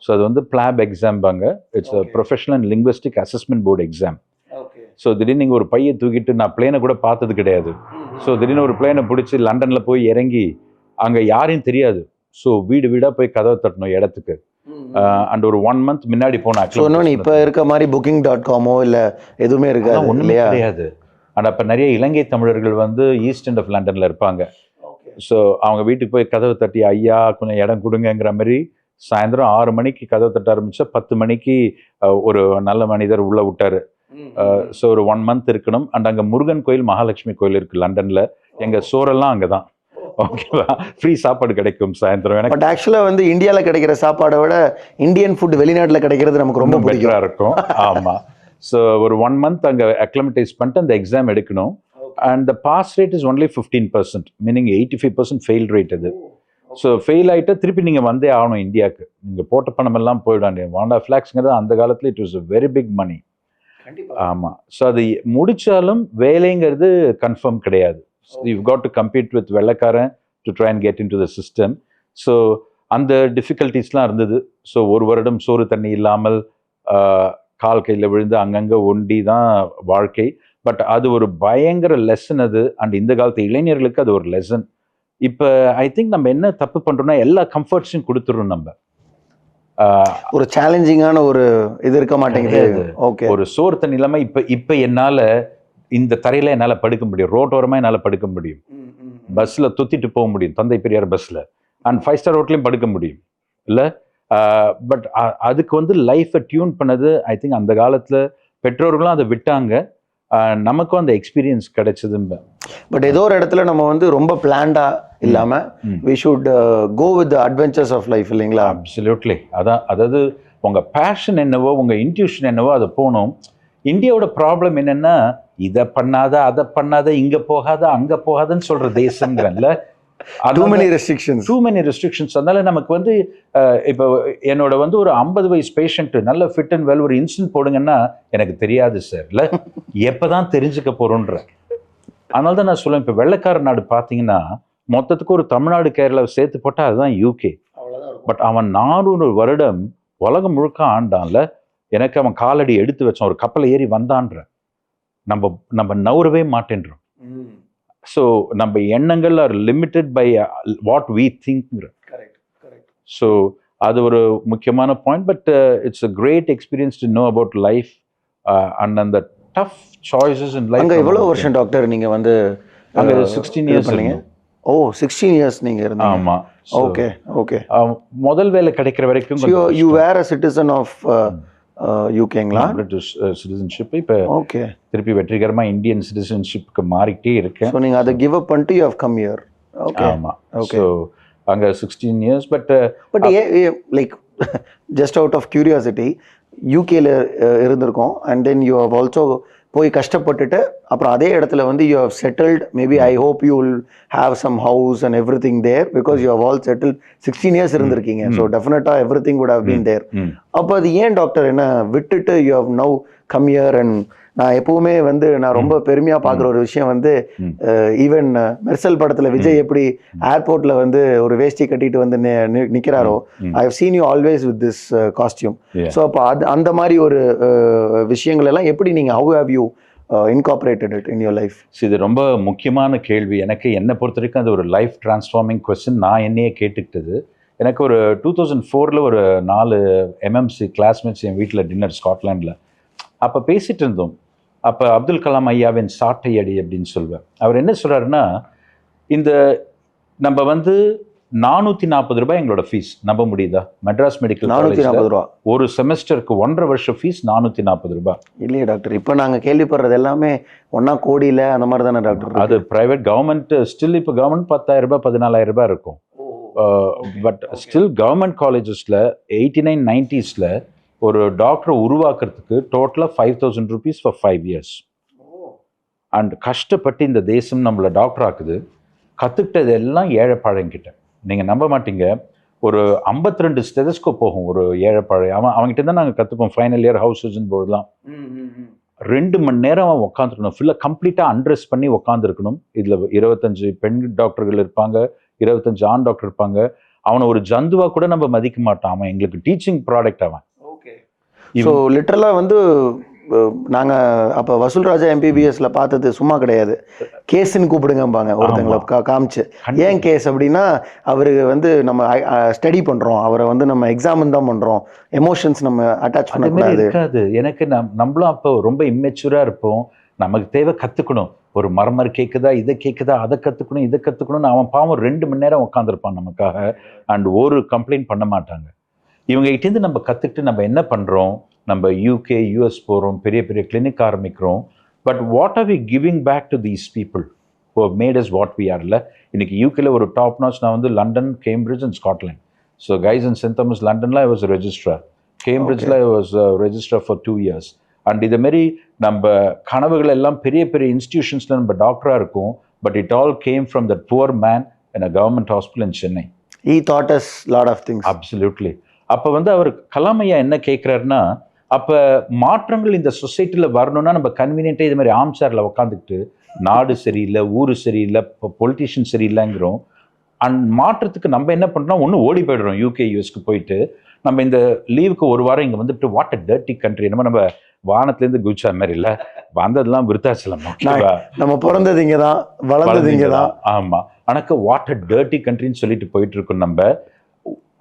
ஸோ அது வந்து பிளாப் எக்ஸாம் பாங்க. It's professional and linguistic assessment board exam. So திடீர்னு நீங்கள் ஒரு பையை தூக்கிட்டு நான் பிளேனை கூட பார்த்தது கிடையாது. ஸோ திடீர்னு ஒரு பிளேனை பிடிச்சி லண்டனில் போய் இறங்கி அங்கே யாரையும் தெரியாது. ஸோ வீடு வீடாக போய் கதவை தட்டணும் இடத்துக்கு. அண்ட் ஒரு 1 month முன்னாடி போனேன். இப்போ இருக்க மாதிரி booking.com இல்லை எதுவுமே இருக்காது. ஒன்றுமே கிடையாது. அண்ட் அப்போ நிறைய இலங்கை தமிழர்கள் வந்து ஈஸ்ட் எண்ட் ஆஃப் லண்டனில் இருப்பாங்க. ஸோ அவங்க வீட்டுக்கு போய் கதவை தட்டி ஐயா கொஞ்சம் இடம் கொடுங்கிற மாதிரி சாயந்தரம் 6 மணிக்கு கதவை தட்ட ஆரம்பிச்சா 10 மணிக்கு ஒரு நல்ல மனிதர் உள்ள விட்டாரு. ஸோ ஒரு 1 month இருக்கணும். அண்ட் அங்கே முருகன் கோயில் மகாலட்சுமி கோயில் இருக்கு லண்டன்ல. எங்க சோரெல்லாம் அங்கதான். ஓகேவா? ஃப்ரீ சாப்பாடு கிடைக்கும் சாயந்தரம். பட் ஆக்சுவலா வந்து இந்தியால கிடைக்கிற சாப்பாடை விட இந்தியன் ஃபுட் வெளிநாட்டுல கிடைக்கிறது நமக்கு ரொம்ப பெட்டரா இருக்கும். ஆமா. ஸோ ஒரு 1 month அங்க அக்ளமடைஸ் பண்ணிட்டு அந்த எக்ஸாம் எடுக்கணும். And the pass rate is only 15%, meaning 85% fail rate அது. ஸோ ஃபெயில் ஆகிட்டா திருப்பி நீங்கள் வந்தே ஆகணும் இந்தியாவுக்கு. நீங்கள் போட்ட பணம் எல்லாம் போயிடாங்க. 1.5 lakhsங்கிறது அந்த காலத்தில் it was a very big money. ஆமாம். ஸோ அது முடிச்சாலும் வேலைங்கிறது கன்ஃபார்ம் கிடையாது. You got to compete with வெள்ளைக்காரன் to try and get in to the system. So அந்த டிஃபிகல்ட்டிஸ்லாம் இருந்தது. ஸோ 1 வருடம் சோறு தண்ணி இல்லாமல் கால் கையில் விழுந்து அங்கங்கே ஒண்டி தான் வாழ்க்கை. பட் அது ஒரு பயங்கர லெசன் அது. அண்ட் இந்த காலத்து இளைஞர்களுக்கு அது ஒரு லெசன். இப்போ ஐ திங்க் நம்ம என்ன தப்பு பண்றோம்னா எல்லா கம்ஃபர்ட்ஸையும் கொடுத்துறோம். நம்ம ஒரு சேலஞ்சிங்கான ஒரு இது இருக்க மாட்டேங்குது. ஓகே. ஒரு சோறு தண்ணி இல்லாம இப்ப என்னால இந்த தரையில என்னால படுக்க முடியும். ரோட்டோரமா என்னால படுக்க முடியும். பஸ்ல தொத்திட்டு போக முடியும். தந்தை பெரியார் பஸ்ல. அண்ட் 5 star ஹோட்டலையும் படுக்க முடியும் இல்ல. பட் அதுக்கு வந்து லைஃபை டியூன் பண்ணது ஐ திங்க் அந்த காலத்துல பெற்றோர்களும் அதை விட்டாங்க. நமக்கும் அந்த எக்ஸ்பீரியன்ஸ் கிடைச்சது. பட் ஏதோ ஒரு இடத்துல நம்ம வந்து ரொம்ப பிளான்டா இல்லாம we should go with the adventures of life இல்லைங்களா? அப்சல்யூட்லி. அதாவது உங்க பேஷன் என்னவோ உங்க இன்ட்யூஷன் என்னவோ அதை போகணும். இந்தியாவோட ப்ராப்ளம் என்னன்னா இதை பண்ணாத அதை பண்ணாத இங்க போகாத அங்க போகாதன்னு சொல்ற தேசம்ங்கிறல்ல. Too many restrictions. அதனால நமக்கு வந்து இப்போ என்னோட வந்து ஒரு 50 வயசு பேஷண்ட் நல்ல ஃபிட் அண்ட் வெல் ஒரு இன்சுலின் போடுங்கன்னா எனக்கு தெரியாது சார் இல்ல. எப்பதான் தெரிஞ்சுக்க போறோன்ற. அதனால தான் நான் சொல்லுவேன். இப்போ வெள்ளைக்கார நாடு பார்த்தீங்கன்னா மொத்தத்துக்கு ஒரு தமிழ்நாடு கேரளாவை சேர்த்து போட்டால் அதுதான் யூகே. பட் அவன் 400 வருடம் உலகம் முழுக்க ஆண்டான்ல. எனக்கு அவன் காலடி எடுத்து வச்சான். ஒரு கப்பலை ஏறி வந்தான்ற. நம்ம நவுறவே மாட்டேன்றோம். ஸோ நம்ம எண்ணங்கள் are limited by what we think. So அது ஒரு முக்கியமான point. But it's a great experience to know about life and அந்த டஃப் சாய்ஸஸ் இன் லைஃப். அங்கே எவ்வளோ வருஷம் டாக்டர் நீங்கள் வந்து அங்கே 16 years பண்ணீங்க? ஓ 16 years நீங்கள் இருந்தீங்க. ஆமாம். Okay okay. முதல் வேலை கிடைக்கிற வரைக்கும் you were a citizen of யூகேங்களா? British citizenship. இப்போ ஓகே திருப்பி வெற்றிகரமா இந்தியன் சிட்டிசன்ஷிப்க்கு மாறிட்டே இருக்கேன். ஸோ நீங்கள் அதை கிவ் அப் பண்ணிட்டு you have come here. Okay. ஆமாம். ஓகே. ஸோ அங்கே 16 years. But like just out of curiosity யூகேல இருந்திருக்கோம். And then you have also போய் கஷ்டப்பட்டுட்டு அப்புறம் அதே இடத்துல வந்து you have settled. Maybe I hope you will have some house and everything there because you have all settled. 16 years இருந்திருக்கீங்க. ஸோ டெஃபினட்டாக everything would have been there. அப்போ அது ஏன் டாக்டர் என்ன விட்டுட்டு you have now come here? And நான் எப்பவுமே வந்து நான் ரொம்ப பெருமையாக பார்க்குற ஒரு விஷயம் வந்து ஈவன் மெர்சல் படத்தில் விஜய் எப்படி ஏர்போர்ட்ல வந்து ஒரு வேஷ்டி கட்டிட்டு வந்து நிற்கிறாரோ, I have seen you always with this costume. So அப்போ அந்த மாதிரி ஒரு விஷயங்கள் எல்லாம் எப்படி நீங்கள் how have you incorporated it in your life? இது ரொம்ப முக்கியமான கேள்வி. எனக்கு என்னை பொறுத்த வரைக்கும் அது ஒரு லைஃப் டிரான்ஸ்ஃபார்மிங் கொஸ்டின். நான் என்னையே கேட்டுக்கிட்டது. எனக்கு ஒரு 2004 ஒரு 4 MMC கிளாஸ்மேட்ஸ் என் வீட்டில் டின்னர் ஸ்காட்லாண்டில். அப்போ பேசிட்டு இருந்தோம். அப்போ அப்துல் கலாம் ஐயாவின் சாட்டை அடி அப்படின்னு சொல்வேன். அவர் என்ன சொல்கிறாருன்னா, இந்த நம்ம வந்து 440 எங்களோட ஃபீஸ். நம்ப முடியுதா? மெட்ராஸ் மெடிக்கல் 440 ரூபா ஒரு செமஸ்டருக்கு 1.5 வருஷம் ஃபீஸ் 440. இல்லையே டாக்டர், இப்போ நாங்கள் கேள்விப்படுறது எல்லாமே ஒன்றா கோடியில் அந்த மாதிரி தானே டாக்டர்? அது பிரைவேட், கவர்மெண்ட் ஸ்டில் இப்போ கவர்மெண்ட் 10,000 14,000 இருக்கும். பட் ஸ்டில் கவர்மெண்ட் காலேஜஸில் 89, 90s ஒரு டாக்டரை உருவாக்குறதுக்கு டோட்டலாக 5,000 rupees for 5 years. அண்ட் கஷ்டப்பட்டு இந்த தேசம் நம்மளை டாக்டர் ஆக்குது. கற்றுக்கிட்டது எல்லாம் ஏழைப்பாழைங்கிட்ட. நீங்கள் நம்ப மாட்டீங்க, ஒரு 52 ஸ்டெதஸ்கோப் போகும் ஒரு ஏழைப்பாழை. அவங்ககிட்ட தான் நாங்கள் கற்றுப்போம். ஃபைனல் இயர் ஹவுஸ் சர்ஜன் போர்டுலாம் 2 மணி நேரம் அவன் உட்காந்துருக்கணும். ஃபுல்லாக கம்ப்ளீட்டாக அண்ட்ரெஸ் பண்ணி உட்காந்துருக்கணும். இதில் 25 பெண் டாக்டர்கள் இருப்பாங்க, 25 ஆண் டாக்டர் இருப்பாங்க. அவனை ஒரு ஜந்துவா கூட நம்ம மதிக்க மாட்டான். அவன் எங்களுக்கு டீச்சிங் ப்ராடக்ட் அவன். ஸோ லிட்டரலாக வந்து நாங்கள் அப்போ வசூல்ராஜா எம்பிபிஎஸ்ல பார்த்தது சும்மா கிடையாது. கேஸுன்னு கூப்பிடுங்கம்பாங்க ஒருத்தங்களை காமிச்சு. ஏன் கேஸ் அப்படின்னா, அவரு வந்து நம்ம ஸ்டடி பண்ணுறோம், அவரை வந்து நம்ம எக்ஸாமின் தான் பண்ணுறோம், எமோஷன்ஸ் நம்ம அட்டாச் பண்ணக்கூடாது. இருக்காது. எனக்கு நம்மளும் அப்போ ரொம்ப இம்மெச்சூராக இருப்போம். நமக்கு தேவை கற்றுக்கணும். ஒரு மர்மர் கேட்குதா, இதை கேட்குதா, அதை கற்றுக்கணும், இதை கற்றுக்கணும்னு அவன் பாவம் 2 மணி நேரம் உட்காந்துருப்பான் நமக்காக. அண்ட் ஒரு கம்ப்ளைண்ட் பண்ண மாட்டாங்க. இவங்க கிட்டேருந்து நம்ம கற்றுக்கிட்டு நம்ம என்ன பண்ணுறோம்? நம்ம யூகே, யூஎஸ் போகிறோம், பெரிய பெரிய கிளினிக் ஆரம்பிக்கிறோம். But what are we giving back to these people who have made us what we ஆர்ல? இன்னைக்கு யூகேல ஒரு டாப் நாச். நான் வந்து London, Cambridge and Scotland. So Guy's and saint Thomas லண்டனில் ஐ வாஸ் ரெஜிஸ்ட்ரார், கேம்பிரிட்ஜில் I was registrar for 2 years. And இதேமாரி நம்ம கனவுகள் எல்லாம் பெரிய பெரிய இன்ஸ்டிடியூஷன்ஸில் நம்ம டாக்டராக இருக்கும். But it all came from that poor man in a government hospital in Chennai. He taught us lot of things. Absolutely. அப்போ வந்து அவர் கலாம் ஐயா என்ன கேட்குறாருன்னா, அப்போ மாற்றங்கள் இந்த சொசைட்டியில் வரணும்னா நம்ம கன்வீனியன்ட்டாக இது மாதிரி ஆம்சாரில் உட்காந்துக்கிட்டு நாடு சரியில்லை, ஊர் சரியில்லை, இப்போ பொலிட்டீஷியன் சரியில்லைங்கிறோம். அண்ட் மாற்றத்துக்கு நம்ம என்ன பண்ணுறோம்? ஒன்று ஓடி போய்டுறோம் யூகே, யூஎஸ்க்கு போயிட்டு. நம்ம இந்த லீவுக்கு ஒரு வாரம் இங்கே வந்துட்டு வாட் அ டர்ட்டி கண்ட்ரி, நம்ம வானத்துலேருந்து குதிச்சா மாதிரி இல்லை, வந்ததெல்லாம் விருத்தாச்சலம். நம்ம பிறந்தது இங்கே தான், வளர்ந்தது இங்கே தான். ஆமாம். ஆனால் வாட் அ டர்ட்டி கண்ட்ரின்னு சொல்லிட்டு போயிட்டு இருக்கோம் நம்ம.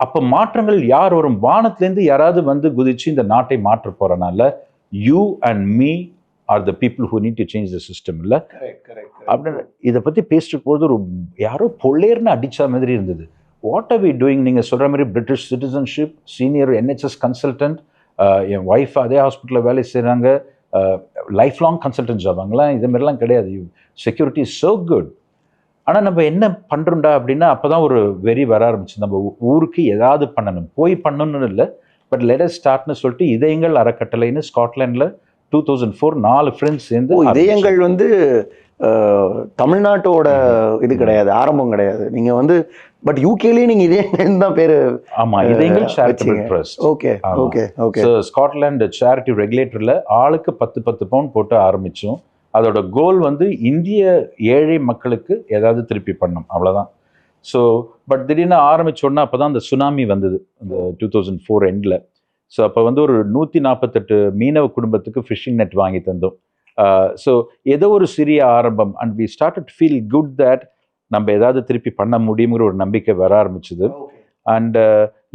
அப்போ மாற்றங்கள் யார் வரும்? வானத்திலேருந்து யாராவது வந்து குதிச்சு இந்த நாட்டை மாற்ற போறனால you and me are the people who need to change the system. இல்லை அப்படின்னு இதை பற்றி பேசிட்டு போது ஒரு யாரோ பொள்ளேர்னு அடிச்ச மாதிரி இருந்தது. What are we doing? நீங்கள் சொல்கிற மாதிரி British citizenship, senior NHS consultant, என் ஒய்ஃப் அதே ஹாஸ்பிட்டலில் வேலை செய்கிறாங்க, லைஃப் லாங் கன்சல்டன்ட் ஜாப். அங்கெல்லாம் இது மாதிரிலாம் கிடையாது. Security is so good. ஆனால் நம்ம என்ன பண்ணுறோம்டா அப்படின்னா, அப்போ தான் ஒரு வெறி வர ஆரம்பிச்சு. நம்ம ஊருக்கு ஏதாவது பண்ணணும், போய் பண்ணணும்னு இல்லை, பட் லெட் அஸ் ஸ்டார்ட்னு சொல்லிட்டு இதயங்கள் அறக்கட்டளைன்னு ஸ்காட்லாண்டில் 2004 4 ஃப்ரெண்ட்ஸ் சேர்ந்து. இதயங்கள் வந்து தமிழ்நாட்டோட இது கிடையாது, ஆரம்பம் கிடையாது. நீங்கள் வந்து பட் யூகேலேயே நீங்கள் இதயங்கள் தான் பேர். ஆமாம், Idhayangal charitable trust. Okay okay okay. So Scotland charity ரெகுலேட்டரில் ஆளுக்கு 10 பவுண்ட் போட்டு ஆரம்பித்தோம். அதோட கோல் வந்து இந்திய ஏழை மக்களுக்கு ஏதாவது திருப்பி பண்ணணும், அவ்வளோதான். ஸோ பட் திடீர்னு ஆரம்பித்தோன்னா அப்போ தான் அந்த சுனாமி வந்தது, அந்த 2004 எண்டில். ஸோ அப்போ வந்து ஒரு 148 மீனவ குடும்பத்துக்கு ஃபிஷிங் நெட் வாங்கி தந்தோம். ஸோ ஏதோ ஒரு சிறிய ஆரம்பம். And we started feel good that நம்ம ஏதாவது திருப்பி பண்ண முடியுங்கிற ஒரு நம்பிக்கை வர ஆரம்பிச்சுது. அண்ட்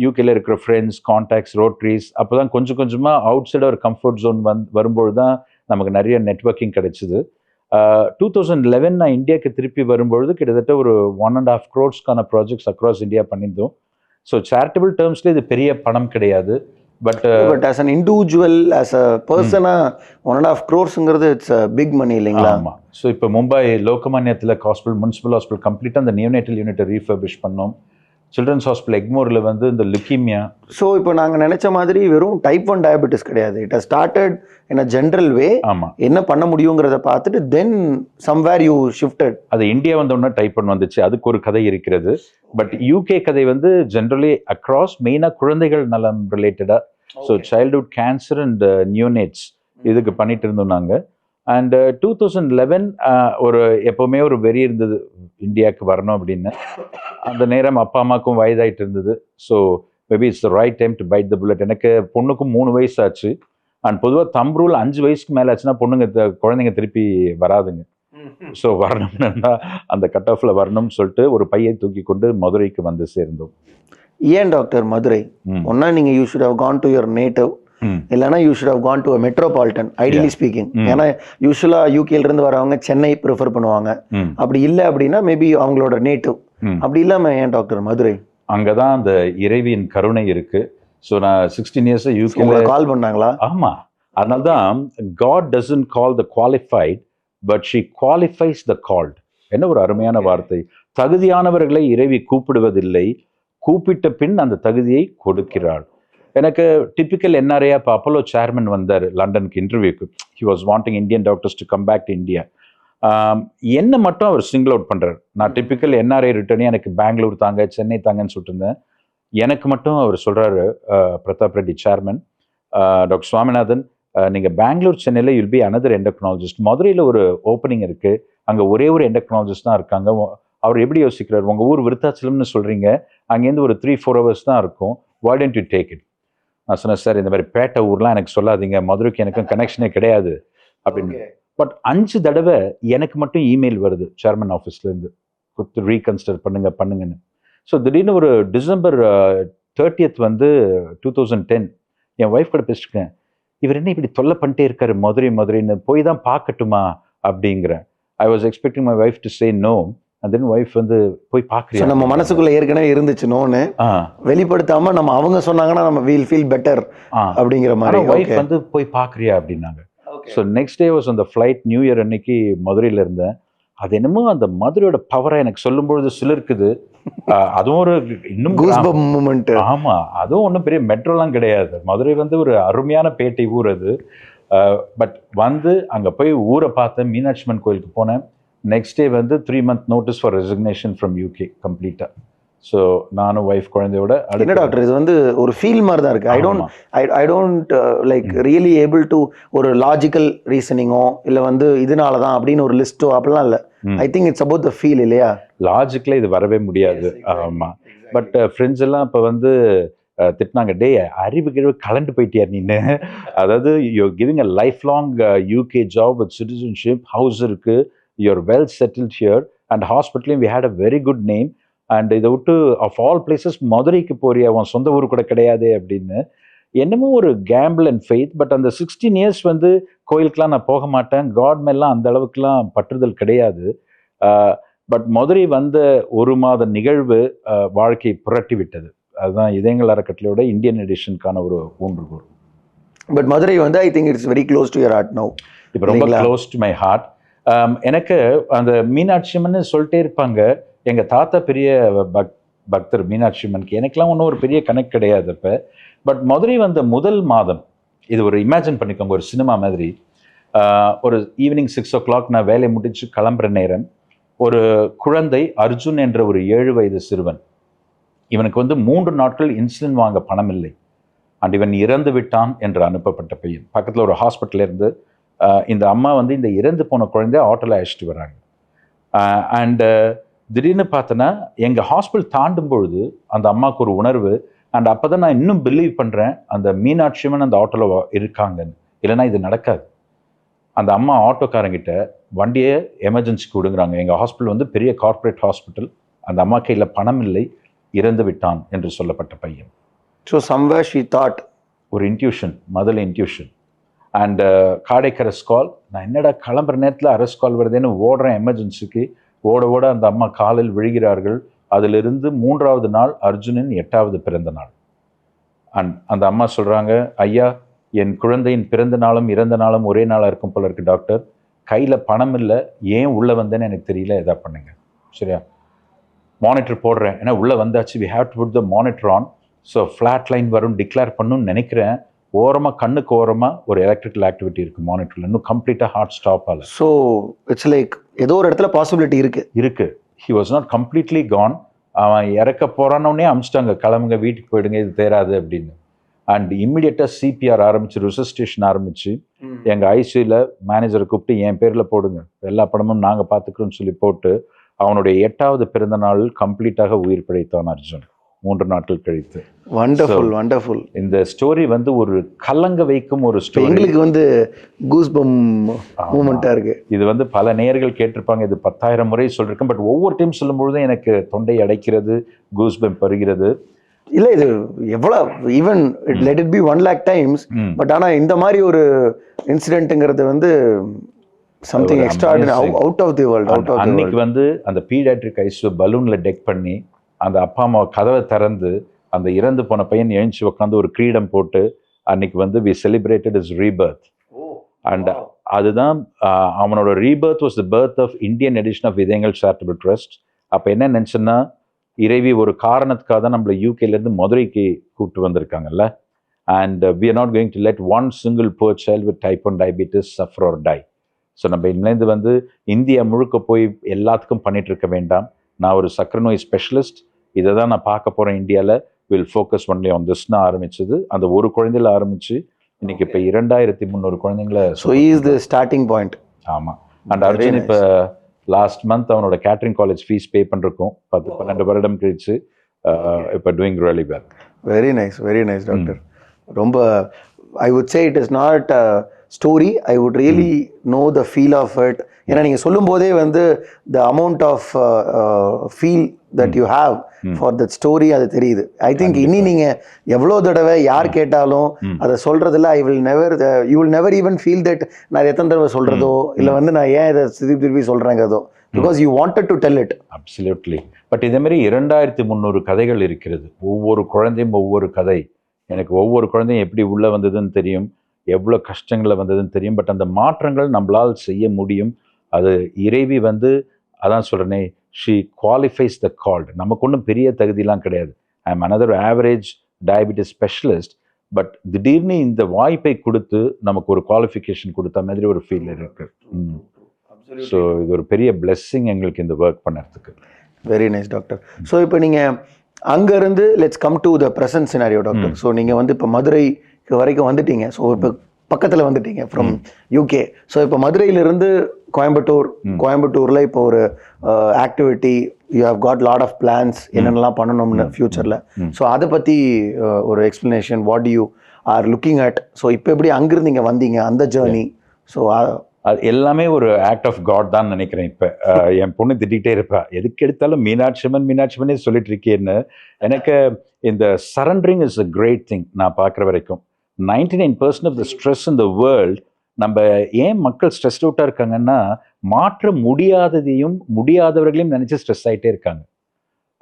யூகேல இருக்கிற ஃப்ரெண்ட்ஸ், கான்டாக்ட்ஸ், ரோட்ரிஸ், அப்போ தான் கொஞ்சம் கொஞ்சமாக அவுட் சைட் ஒரு கம்ஃபர்ட் ஜோன் வரும்போது தான் நமக்கு நிறைய நெட்வொர்க்கிங் கிடைச்சிது. 2011 நான் இந்தியாவுக்கு திருப்பி வரும்பொழுது கிட்டத்தட்ட ஒரு 1.5 crores ப்ராஜெக்ட்ஸ் அக்ராஸ் இந்தியா பண்ணியிருந்தோம். ஸோ சேரிட்டபிள் டேர்ம்ஸ்ல இது பெரிய பணம் கிடையாது. But as an individual, as a persona 1.5 crores it's big money இல்லைங்களா? ஆமாம். ஸோ இப்போ மும்பை லோகமானியத்தில் ஹாஸ்பிட்டல், முனிசிபல் ஹாஸ்பிட்டல் கம்ப்ளீட்டாக அந்த நியோனேட்டல் யூனிட்டை ரீஃபர்பிஷ் பண்ணோம். சில்ட்ரன்ஸ் ஹாஸ்பிட்டல் எக்மோரில் வந்து இந்த லுக்கீமியா. ஸோ இப்போ நாங்கள் நினைச்ச மாதிரி வெறும் டைப் 1 டயபெட்டிஸ் கிடையாது. It has started in a general way. ஆமாம், என்ன பண்ண முடியுங்கிறத பார்த்துட்டு தென் சம்வேர் யூ ஷிஃப்டட். அது இந்தியா வந்தோடனே டைப் 1 வந்துச்சு. அதுக்கு ஒரு கதை இருக்கிறது. பட் யூகே கதை வந்து ஜென்ரலி அக்ராஸ் மெயினாக குழந்தைகள் நலம் ரிலேட்டடாக. ஸோ சைல்ட்ஹுட் கேன்சர் அண்ட் நியோனேட்ஸ் இதுக்கு பண்ணிட்டு இருந்தோம் நாங்கள். அண்ட் 2011 ஒரு எப்போவுமே ஒரு வெறி இருந்தது இந்தியாவுக்கு வரணும் அப்படின்னு. அந்த நேரம் அப்பா அம்மாவுக்கும் வயதாயிட்டு இருந்தது. So maybe it's the right time to bite the bullet. எனக்கு பொண்ணுக்கும் 3 வயசு ஆச்சு. அண்ட் பொதுவாக தம் ரூல் 5 வயசுக்கு மேலே ஆச்சுன்னா குழந்தைங்க திருப்பி வராதுங்க. ஸோ வரணும்னா அந்த கட் ஆஃப்ல வரணும்னு சொல்லிட்டு ஒரு பையை தூக்கி கொண்டு மதுரைக்கு வந்து சேர்ந்தோம். ஏன் டாக்டர் மதுரை? ஒன்னா நீங்கள் you should have gone to your native, இல்லைனா you should have gone to metropolitan ideally speaking. ஏன்னா யூஸ்வலாக யூகேலேருந்து வரவங்க சென்னை ப்ரிஃபர் பண்ணுவாங்க. அப்படி இல்லை அப்படின்னா மேபி அவங்களோட நேட்டிவ். அப்படி இல்லாமல் ஏன் டாக்டர் மதுரை? அங்கே தான் அந்த இறைவியின் கருணை இருக்கு. ஸோ நான் 16 இயர்ஸ் யூகேல கால் பண்ணாங்களா? ஆமாம். அதனால தான் God doesn't call the qualified but she qualifies the called. என்ன ஒரு அருமையான வார்த்தை. தகுதியானவர்களை இறைவி கூப்பிடுவதில்லை, கூப்பிட்ட பின் அந்த தகுதியை கொடுக்கிறாள். எனக்கு டிப்பிக்கல் என்ஆர்ஐ இப்போ அப்போலோ சேர்மன் வந்தார் லண்டனுக்கு இன்டர்வியூக்கு. He was wanting Indian doctors to come back to India. என்ன மட்டும் அவர் சிங்கிள் அவுட் பண்ணுறார். நான் டிப்பிக்கல் என்ஆர்ஐ ரிட்டர்னே எனக்கு பெங்களூர் தாங்க சென்னை தாங்கன்னு சொல்லிட்டு இருந்தேன். எனக்கு மட்டும் அவர் சொல்கிறாரு, பிரதாப் ரெட்டி சேர்மன், டாக்டர் சுவாமிநாதன், நீங்கள் பெங்களூர் சென்னையில் வில் பி அனதர் எண்டோக்னாலஜிஸ்ட். மதுரையில் ஒரு ஓப்பனிங் இருக்குது, அங்கே ஒரே ஒரு எண்டோக்னாலஜிஸ்ட் தான் இருக்காங்க. அவர் எப்படி யோசிக்கிறார், உங்கள் ஊர் விருத்தாச்சலம்னு சொல்கிறீங்க, அங்கேருந்து ஒரு 3-4 hours தான் இருக்கும், why don't you take it? நான் சொன்னேன், சார் இந்த மாதிரி பேட்டை ஊர்லாம் எனக்கு சொல்லாதீங்க, மதுரைக்கு எனக்கும் கனெக்ஷனே கிடையாது அப்படின்னு. பட் 5 தடவை எனக்கு மட்டும் இமெயில் வருது சேர்மன் ஆஃபீஸ்லேருந்து, கொடுத்து ரீகன்சிடர் பண்ணுங்கன்னு. ஸோ திடீர்னு ஒரு டிசம்பர் 30th 2010 என் ஒய்ஃப் கூட பேசிட்டுருக்கேன், இவர் என்ன இப்படி தொல்லை பண்ணிட்டே இருக்காரு மதுரைன்னு, போய் தான் பார்க்கட்டுமா அப்படிங்கிறேன். I was expecting my wife to say no, and then wife போய் பார்க்குறீங்க. நம்ம மனசுக்குள்ள ஏற்கனவே இருந்துச்சு நோன்னு, வெளிப்படுத்தாம நம்ம அவங்க சொன்னாங்கன்னா நம்ம வீல் ஃபீல் பெட்டர் அப்படிங்கிற மாதிரி. ஒய்ஃப் போய் பார்க்குறியா அப்படின்னாங்க. ஸோ நெக்ஸ்ட் டே வாஸ் அந்த ஃப்ளைட், நியூ இயர் அன்னைக்கு மதுரையில் இருந்தேன். அது என்னமோ அந்த மதுரையோட பவரை எனக்கு சொல்லும்பொழுது சிலருக்குது. அதுவும் ஒரு இன்னும் மூமெண்ட். ஆமா, அதுவும் ஒன்றும் பெரிய மெட்ரோலாம் கிடையாது. மதுரை ஒரு அருமையான பேட்டை ஊர் அது. பட் அங்கே போய் ஊரை பார்த்தேன், மீனாட்சி அம்மன் கோயிலுக்கு போனேன். Next day 3 month notice for resignation from UK கம்ப்ளீட்டாக. ஸோ நானும் ஒய்ஃப் குழந்தையோட. என்ன டாக்டர் இது ஒரு ஃபீல் மாதிரி தான் இருக்கு. I don't like really able to ஒரு லாஜிக்கல் ரீசனிங்கோ இல்லை இதனால தான் அப்படின்னு ஒரு லிஸ்ட்டோ அப்படிலாம் இல்லை. ஐ think it's about the feel இல்லையா? லாஜிக்கில் இது வரவே முடியாது. ஆமாம். பட் ஃப்ரெண்ட்ஸ் எல்லாம் இப்போ திட்டினாங்க, டே அறிவு கிழவு கலண்டு போயிட்டியா நீன்னு. அதாவது you're giving a lifelong UK job with citizenship, house இருக்கு, you're well settled here, and ஹாஸ்பிட்டலையும் we had a very good name. And இதை விட்டு ஆஃப் ஆல் பிளேசஸ் மதுரைக்கு போறியா, அவன் சொந்த ஊர் கூட கிடையாது அப்படின்னு. என்னமோ ஒரு கேம்பிள் அண்ட் ஃபெய்த். பட் அந்த 16 years கோயிலுக்கெலாம் நான் போக மாட்டேன், காட் மேலாம் அந்த அளவுக்குலாம் பற்றுதல் கிடையாது. பட் மதுரை 1 மாத நிகழ்வு வாழ்க்கையை புரட்டி விட்டது. அதுதான் இதயங்கள் அறக்கட்டளையோட இந்தியன் எடிஷனுக்கான ஒரு ஊன்றுகோல். பட் Madurai I think it's very close to your heart now. இப்போ ரொம்ப க்ளோஸ் டு மை ஹார்ட். எனக்கு அந்த மீனாட்சி அம்மன் சொல்லிட்டே இருப்பாங்க. எங்கள் தாத்தா பெரிய பக்தர் மீனாட்சி அம்மனுக்கு. எனக்கெல்லாம் ஒன்றும் ஒரு பெரிய கனெக்ட் கிடையாது அப்போ. பட் மதுரை முதல் மாதம், இது ஒரு இமேஜின் பண்ணிக்கோங்க, ஒரு சினிமா மாதிரி. ஒரு ஈவினிங் 6 o'clock நான் வேலையை முடிச்சு கிளம்புற நேரம், ஒரு குழந்தை அர்ஜுன் என்ற ஒரு 7 வயது சிறுவன், இவனுக்கு 3 நாட்கள் இன்சுலின் வாங்க பணம் இல்லை, அண்ட் இவன் இறந்து விட்டான் என்று அனுப்பப்பட்ட பையன். பக்கத்தில் ஒரு ஹாஸ்பிட்டல் இருந்து இந்த அம்மா இந்த இறந்து போன குழந்தைய ஆட்டோவில் அழைச்சிட்டு வராங்க. அண்ட் திடீர்னு பார்த்தோன்னா எங்கள் ஹாஸ்பிட்டல் தாண்டும் பொழுது அந்த அம்மாவுக்கு ஒரு உணர்வு. அண்ட் அப்போ தான் நான் இன்னும் பிலீவ் பண்ணுறேன், அந்த மீனாட்சி அம்மன் அந்த ஆட்டோவில் இருக்காங்கன்னு. இல்லைன்னா இது நடக்காது. அந்த அம்மா ஆட்டோக்காரங்கிட்ட வண்டியை எமர்ஜென்சிக்கு விடுங்கிறாங்க. எங்கள் ஹாஸ்பிட்டல் பெரிய கார்ப்பரேட் ஹாஸ்பிட்டல். அந்த அம்மா கையில் பணம் இல்லை, இறந்து விட்டான் என்று சொல்லப்பட்ட பையன். ஸோ சம்வேர் ஷீ தாட், ஒரு இன்ட்யூஷன், முதல்ல இன்ட்யூஷன். அண்ட் கார்டியக் அரெஸ்ட் கால். நான் என்னடா கிளம்புற நேரத்தில் அரெஸ்ட் கால் வருதுன்னு ஓடுறேன் எமர்ஜென்சிக்கு. ஓட அந்த அம்மா காலில் விழுகிறார்கள். அதிலிருந்து 3வது நாள் அர்ஜுனின் 8வது பிறந்த நாள். அண்ட் அந்த அம்மா சொல்கிறாங்க, ஐயா என் குழந்தையின் பிறந்த நாளும் இறந்த நாளும் ஒரே நாளாக இருக்கும் போல இருக்கு டாக்டர், கையில் பணம் இல்லை, ஏன் உள்ளே வந்தேன்னு எனக்கு தெரியல, எதா பண்ணுங்க. சரியா, மானிட்டர் போடுறேன், ஏன்னா உள்ளே வந்தாச்சு, we have to put the monitor on. So flat line வரும் டிக்ளேர் பண்ணணும்னு நினைக்கிறேன். ஓரமாக கண்ணுக்கு ஓரமாக ஒரு எலக்ட்ரிக்கல் ஆக்டிவிட்டி இருக்குது மானிட்டரில், இன்னும் கம்ப்ளீட்டாக ஹார்ட் ஸ்டாப் ஆகல. ஸோ இட்ஸ் லைக் ஏதோ ஒரு இடத்துல பாசிபிலிட்டி இருக்குது. He was not completely Khan. அவன் இறக்க போகிறானோடனே அமிச்சிட்டாங்க, கிளம்புங்க வீட்டுக்கு போயிடுங்க, இது தேராது அப்படின்னு. அண்ட் இம்மிடியட்டாக சிபிஆர் ஆரம்பிச்சு, ரிசஸ்டேஷன் ஆரம்பிச்சு, எங்கள் ஐசியூவில் மேனேஜரை கூப்பிட்டு என் பேரில் போடுங்க, எல்லா படமும் நாங்கள் பார்த்துக்கிறோன்னு சொல்லி போட்டு அவனுடைய 8வது பிறந்த நாள் கம்ப்ளீட்டாக உயிர் பிழைத்தான் அர்ஜுன் 3 நாட்கள் கழித்து. Wonderful wonderful. இந்த ஸ்டோரி ஒரு கலங்க வைக்கும் ஒரு ஸ்டோரி. எங்களுக்கு கூஸ்பம் மூமெண்ட்டாக இருக்கு. இது பல நேயர்கள் கேட்டிருப்பாங்க, இது 10,000 முறை சொல்லியிருக்கேன். பட் ஒவ்வொரு டைம் சொல்லும்பொழுதும் எனக்கு தொண்டை அடைக்கிறது, கூஸ்பம் வருகிறது. இல்லை இது எவ்வளோ even let it be 1 lakh times, but ஆனால் இந்த மாதிரி ஒரு இன்சிடென்ட்டுங்கிறது வந்து something extraordinary, out of the world, out of the அன்னைக்கு வந்து அந்த பீடியாட்ரிக் ஐசியூ பலூன்ல டெக் பண்ணி அந்த அப்பா அம்மா கதவை திறந்து அந்த இறந்து போன பையன் எழுந்துச்சு உட்காந்து ஒரு கிரீடம் போட்டு அன்னைக்கு வந்து we celebrated is rebirth. And அதுதான் அவனோட rebirth was the birth of Indian edition of இதயங்கள் சேரிட்டபிள் ட்ரஸ்ட். அப்போ என்ன நினச்சேன்னா, இறைவி ஒரு காரணத்துக்காக தான் நம்மளை யூகேலேருந்து மதுரைக்கு கூப்பிட்டு வந்திருக்காங்கல்ல. And we are not going to let one single poor child with type 1 diabetes suffer or die. So நம்ம இன்னிலேருந்து வந்து இந்தியா முழுக்க போய் எல்லாத்துக்கும் பண்ணிட்டு இருக்க வேண்டாம். நான் ஒரு சக்கரை நோய் ஸ்பெஷலிஸ்ட், இதை தான் நான் பார்க்க போகிறேன் இந்தியாவில், வில் ஃபோக்கஸ் ஒன்லி ஆன் திஸ்னு ஆரம்பிச்சது. அந்த ஒரு குழந்தையில ஆரம்பிச்சு இன்னைக்கு இப்போ 2300 குழந்தைங்களை. So is the starting point. ஆமாம். அண்ட் அர்ஜுன் இப்போ லாஸ்ட் மந்த் அவனோட கேட்டரிங் காலேஜ் ஃபீஸ் பே பண்ணிருக்கோம் 10-12 வருடம் கழிச்சு. இப்போ doing really well. Very nice doctor. ரொம்ப I would say it is not story, I would really know the feel of it. ஏன்னா நீங்கள் சொல்லும் போதே வந்து the amount of feel that you have for that story அது தெரியுது. ஐ திங்க் இனி நீங்கள் எவ்வளோ தடவை யார் கேட்டாலும் அதை சொல்கிறதுல you will never even feel that நான் எத்தனை தடவை சொல்கிறதோ இல்லை வந்து நான் ஏன் இதை திருப்பி சொல்கிறேங்கிறதோ, because you wanted to tell it. Absolutely. But இதே மாதிரி 2300 கதைகள் இருக்கிறது. ஒவ்வொரு குழந்தையும் ஒவ்வொரு கதை. எனக்கு ஒவ்வொரு குழந்தையும் எப்படி உள்ளே வந்ததுன்னு தெரியும், எவ்வளோ கஷ்டங்களை வந்ததுன்னு தெரியும். பட் அந்த மாற்றங்கள் நம்மளால் செய்ய முடியும். அது இறைவி வந்து அதான் சொல்கிறேனே, ஷீ குவாலிஃபைஸ் த கால்டு. நமக்கு ஒன்றும் பெரிய தகுதியெலாம் கிடையாது. I am another average diabetes specialist. But திடீர்னு இந்த வாய்ப்பை கொடுத்து நமக்கு ஒரு குவாலிஃபிகேஷன் கொடுத்த மாதிரி ஒரு ஃபீல் இருக்கு. ஸோ இது ஒரு பெரிய பிளெஸ்ஸிங் எங்களுக்கு இந்த ஒர்க் பண்ணுறதுக்கு. Very nice doctor. ஸோ இப்போ நீங்கள் அங்கேருந்து let's come to the present scenario doctor. So நீங்கள் வந்து இப்போ மதுரைக்கு வரைக்கும் வந்துட்டீங்க. ஸோ இப்போ பக்கத்தில் வந்துட்டீங்க ஃப்ரம் யூகே. ஸோ இப்போ மதுரையிலிருந்து கோயம்புத்தூரில் இப்போ ஒரு activity, you have got lot of plans, என்னென்னலாம் பண்ணணும்னு ஃபியூச்சரில். ஸோ அதை பற்றி ஒரு explanation, what you are looking at. So இப்போ எப்படி அங்கிருந்து இங்கே வந்தீங்க, அந்த ஜேர்னி. ஸோ அது எல்லாமே ஒரு ஆக்ட் ஆஃப் காட் தான் நினைக்கிறேன். இப்போ என் பொண்ணு திட்டிகிட்டே இருப்பா, எதுக்கு எடுத்தாலும் மீனாட்சிமனே சொல்லிட்டு இருக்கேன்னு. எனக்கு இந்த surrendering is a great thing. நான் பார்க்குற வரைக்கும் 99% of the stress in the world, நம்ம ஏன் மக்கள் ஸ்ட்ரெஸ் அவுட்டாக இருக்காங்கன்னா, மாற்ற முடியாதவர்களையும் நினச்சி ஸ்ட்ரெஸ் ஆகிட்டே இருக்காங்க.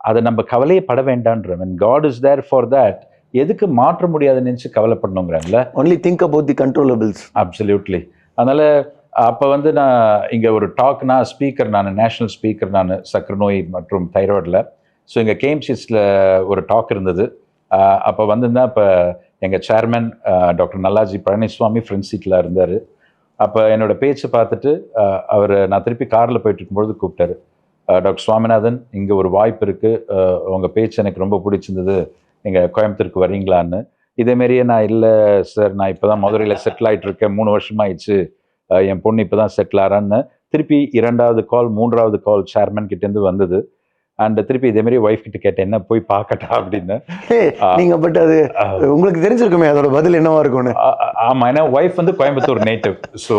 அதை நம்ம கவலையே பட வேண்டான்ற. when God is there for that, எதுக்கு மாற்ற முடியாதுன்னு நினச்சி கவலைப்படணுங்கிறாங்களே. only think about the controllables. absolutely. அதனால் அப்போ வந்து நான் இங்கே ஒரு ஸ்பீக்கர், நான் நேஷ்னல் ஸ்பீக்கர், நான் சக்கரை நோய் மற்றும் தைராய்டில். ஸோ இங்கே கேம்ஷீட்ஸில் ஒரு டாக் இருந்தது. அப்போ வந்துருந்தேன். அப்போ எங்கள் chairman doctor Nallaji Palaniswami friend சீட்டில் இருந்தார். அப்போ என்னோடய பேச்சு பார்த்துட்டு அவர், நான் திருப்பி காரில் போயிட்டு இருக்கும்பொழுது கூப்பிட்டாரு, டாக்டர் சுவாமிநாதன், இங்கே ஒரு வாய்ப்பு இருக்குது, உங்கள் பேச்சு எனக்கு ரொம்ப பிடிச்சிருந்தது, நீங்கள் கோயம்புத்தூருக்கு வரீங்களான்னு. இதேமாரியே நான், இல்லை சார், நான் இப்போ தான் மதுரையில் செட்டில் ஆகிட்டு இருக்கேன், 3 வருஷமாகிடுச்சு, என் பொண்ணு இப்போ தான் செட்டில் ஆகிறான்னு. திருப்பி 2வது கால் 3வது கால் சேர்மன் கிட்டேருந்து வந்தது. அண்ட் திருப்பி இதேமாரி ஒய்ஃப் கிட்ட கேட்டேன், என்ன போய் பார்க்கட்டா அப்படின்னு. நீங்கள் பட் அது உங்களுக்கு தெரிஞ்சிருக்குமே அதோட பதில் என்னவா இருக்கும்னு. ஆமாம், ஏன்னா ஒய்ஃப் வந்து கோயம்புத்தூர் நேட்டிவ். ஸோ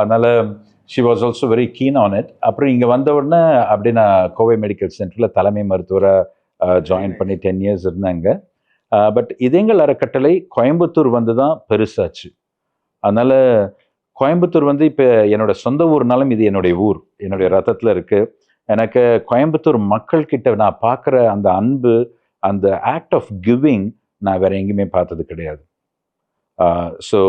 அதனால் she was also very keen on it. அப்புறம் இங்கே வந்த உடனே அப்படி நான் கோவை மெடிக்கல் சென்டரில் தலைமை மருத்துவராக ஜாயின் பண்ணி 10 இயர்ஸ் இருந்தாங்க. பட் இதயங்கள் அறக்கட்டளை கோயம்புத்தூர் வந்து தான் பெருசாச்சு. அதனால் கோயம்புத்தூர் வந்து இப்போ என்னோட சொந்த ஊர்னாலும் இது என்னுடைய ஊர், என்னுடைய ரத்தத்தில் இருக்குது. எனக்கு கோயம்புத்தூர் மக்கள்கிட்ட நான் பார்க்குற அந்த அன்பு, அந்த ஆக்ட் ஆஃப் கிவிங் நான் வேறு எங்கேயுமே பார்த்தது கிடையாது. ஸோ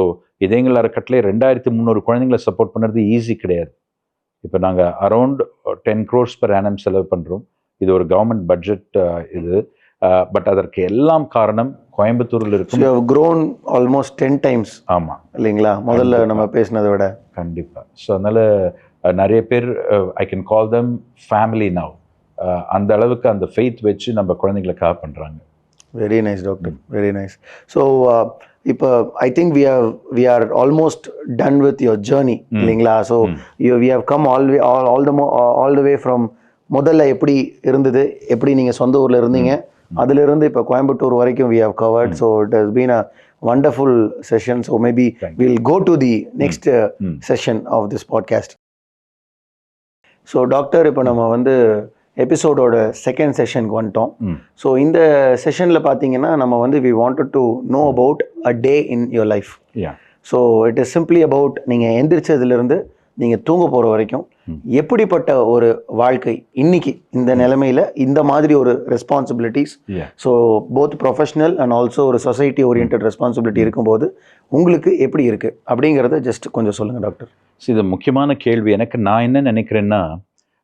இதயங்கள் அறக்கட்டளை 2300 குழந்தைங்களை சப்போர்ட் பண்ணுறது ஈஸி கிடையாது. இப்போ நாங்கள் அரௌண்ட் 10 crores per annum செலவு பண்ணுறோம். இது ஒரு கவர்மெண்ட் பட்ஜெட் இது. பட் அதற்கு எல்லாம் காரணம் கோயம்புத்தூரில் இருக்கும். You have grown almost 10 times. ஆமாம் இல்லைங்களா, முதல்ல நம்ம பேசினதை விட. கண்டிப்பாக. ஸோ அதனால் நிறைய பேர் I can call them family now. அந்த அளவுக்கு அந்த ஃபெய்த் வச்சு நம்ம குழந்தைங்களுக்காக பண்ணுறாங்க. Very nice doctor, very nice. So இப்போ I think we are almost done with your journey இல்லைங்களா. So we have come all the way from முதல்ல எப்படி இருந்தது, எப்படி நீங்கள் சொந்த ஊரில் இருந்தீங்க, அதிலிருந்து இப்போ கோயம்புத்தூர் வரைக்கும் we have covered. So it has been a wonderful session. So maybe we'll go to the next session of this podcast. So doctor, இப்போ நம்ம வந்து எபிசோடோட செகண்ட் செஷனுக்கு வந்துட்டோம். ஸோ இந்த செஷனில் பார்த்தீங்கன்னா நம்ம வந்து we wanted to know about a day in your life. So it is simply about நீங்கள் எந்திரிச்சதுலேருந்து நீங்கள் தூங்க போகிற வரைக்கும் எப்படிப்பட்ட ஒரு வாழ்க்கை இன்னைக்கு இந்த நிலைமையில் இந்த மாதிரி ஒரு responsibilities, so both professional and also ஒரு சொசைட்டி ஓரியன்ட் ரெஸ்பான்சிபிலிட்டி இருக்கும்போது உங்களுக்கு எப்படி இருக்குது அப்படிங்கிறத ஜஸ்ட் கொஞ்சம் சொல்லுங்கள் டாக்டர். இது முக்கியமான கேள்வி. நான் என்ன நினைக்கிறேன்னா,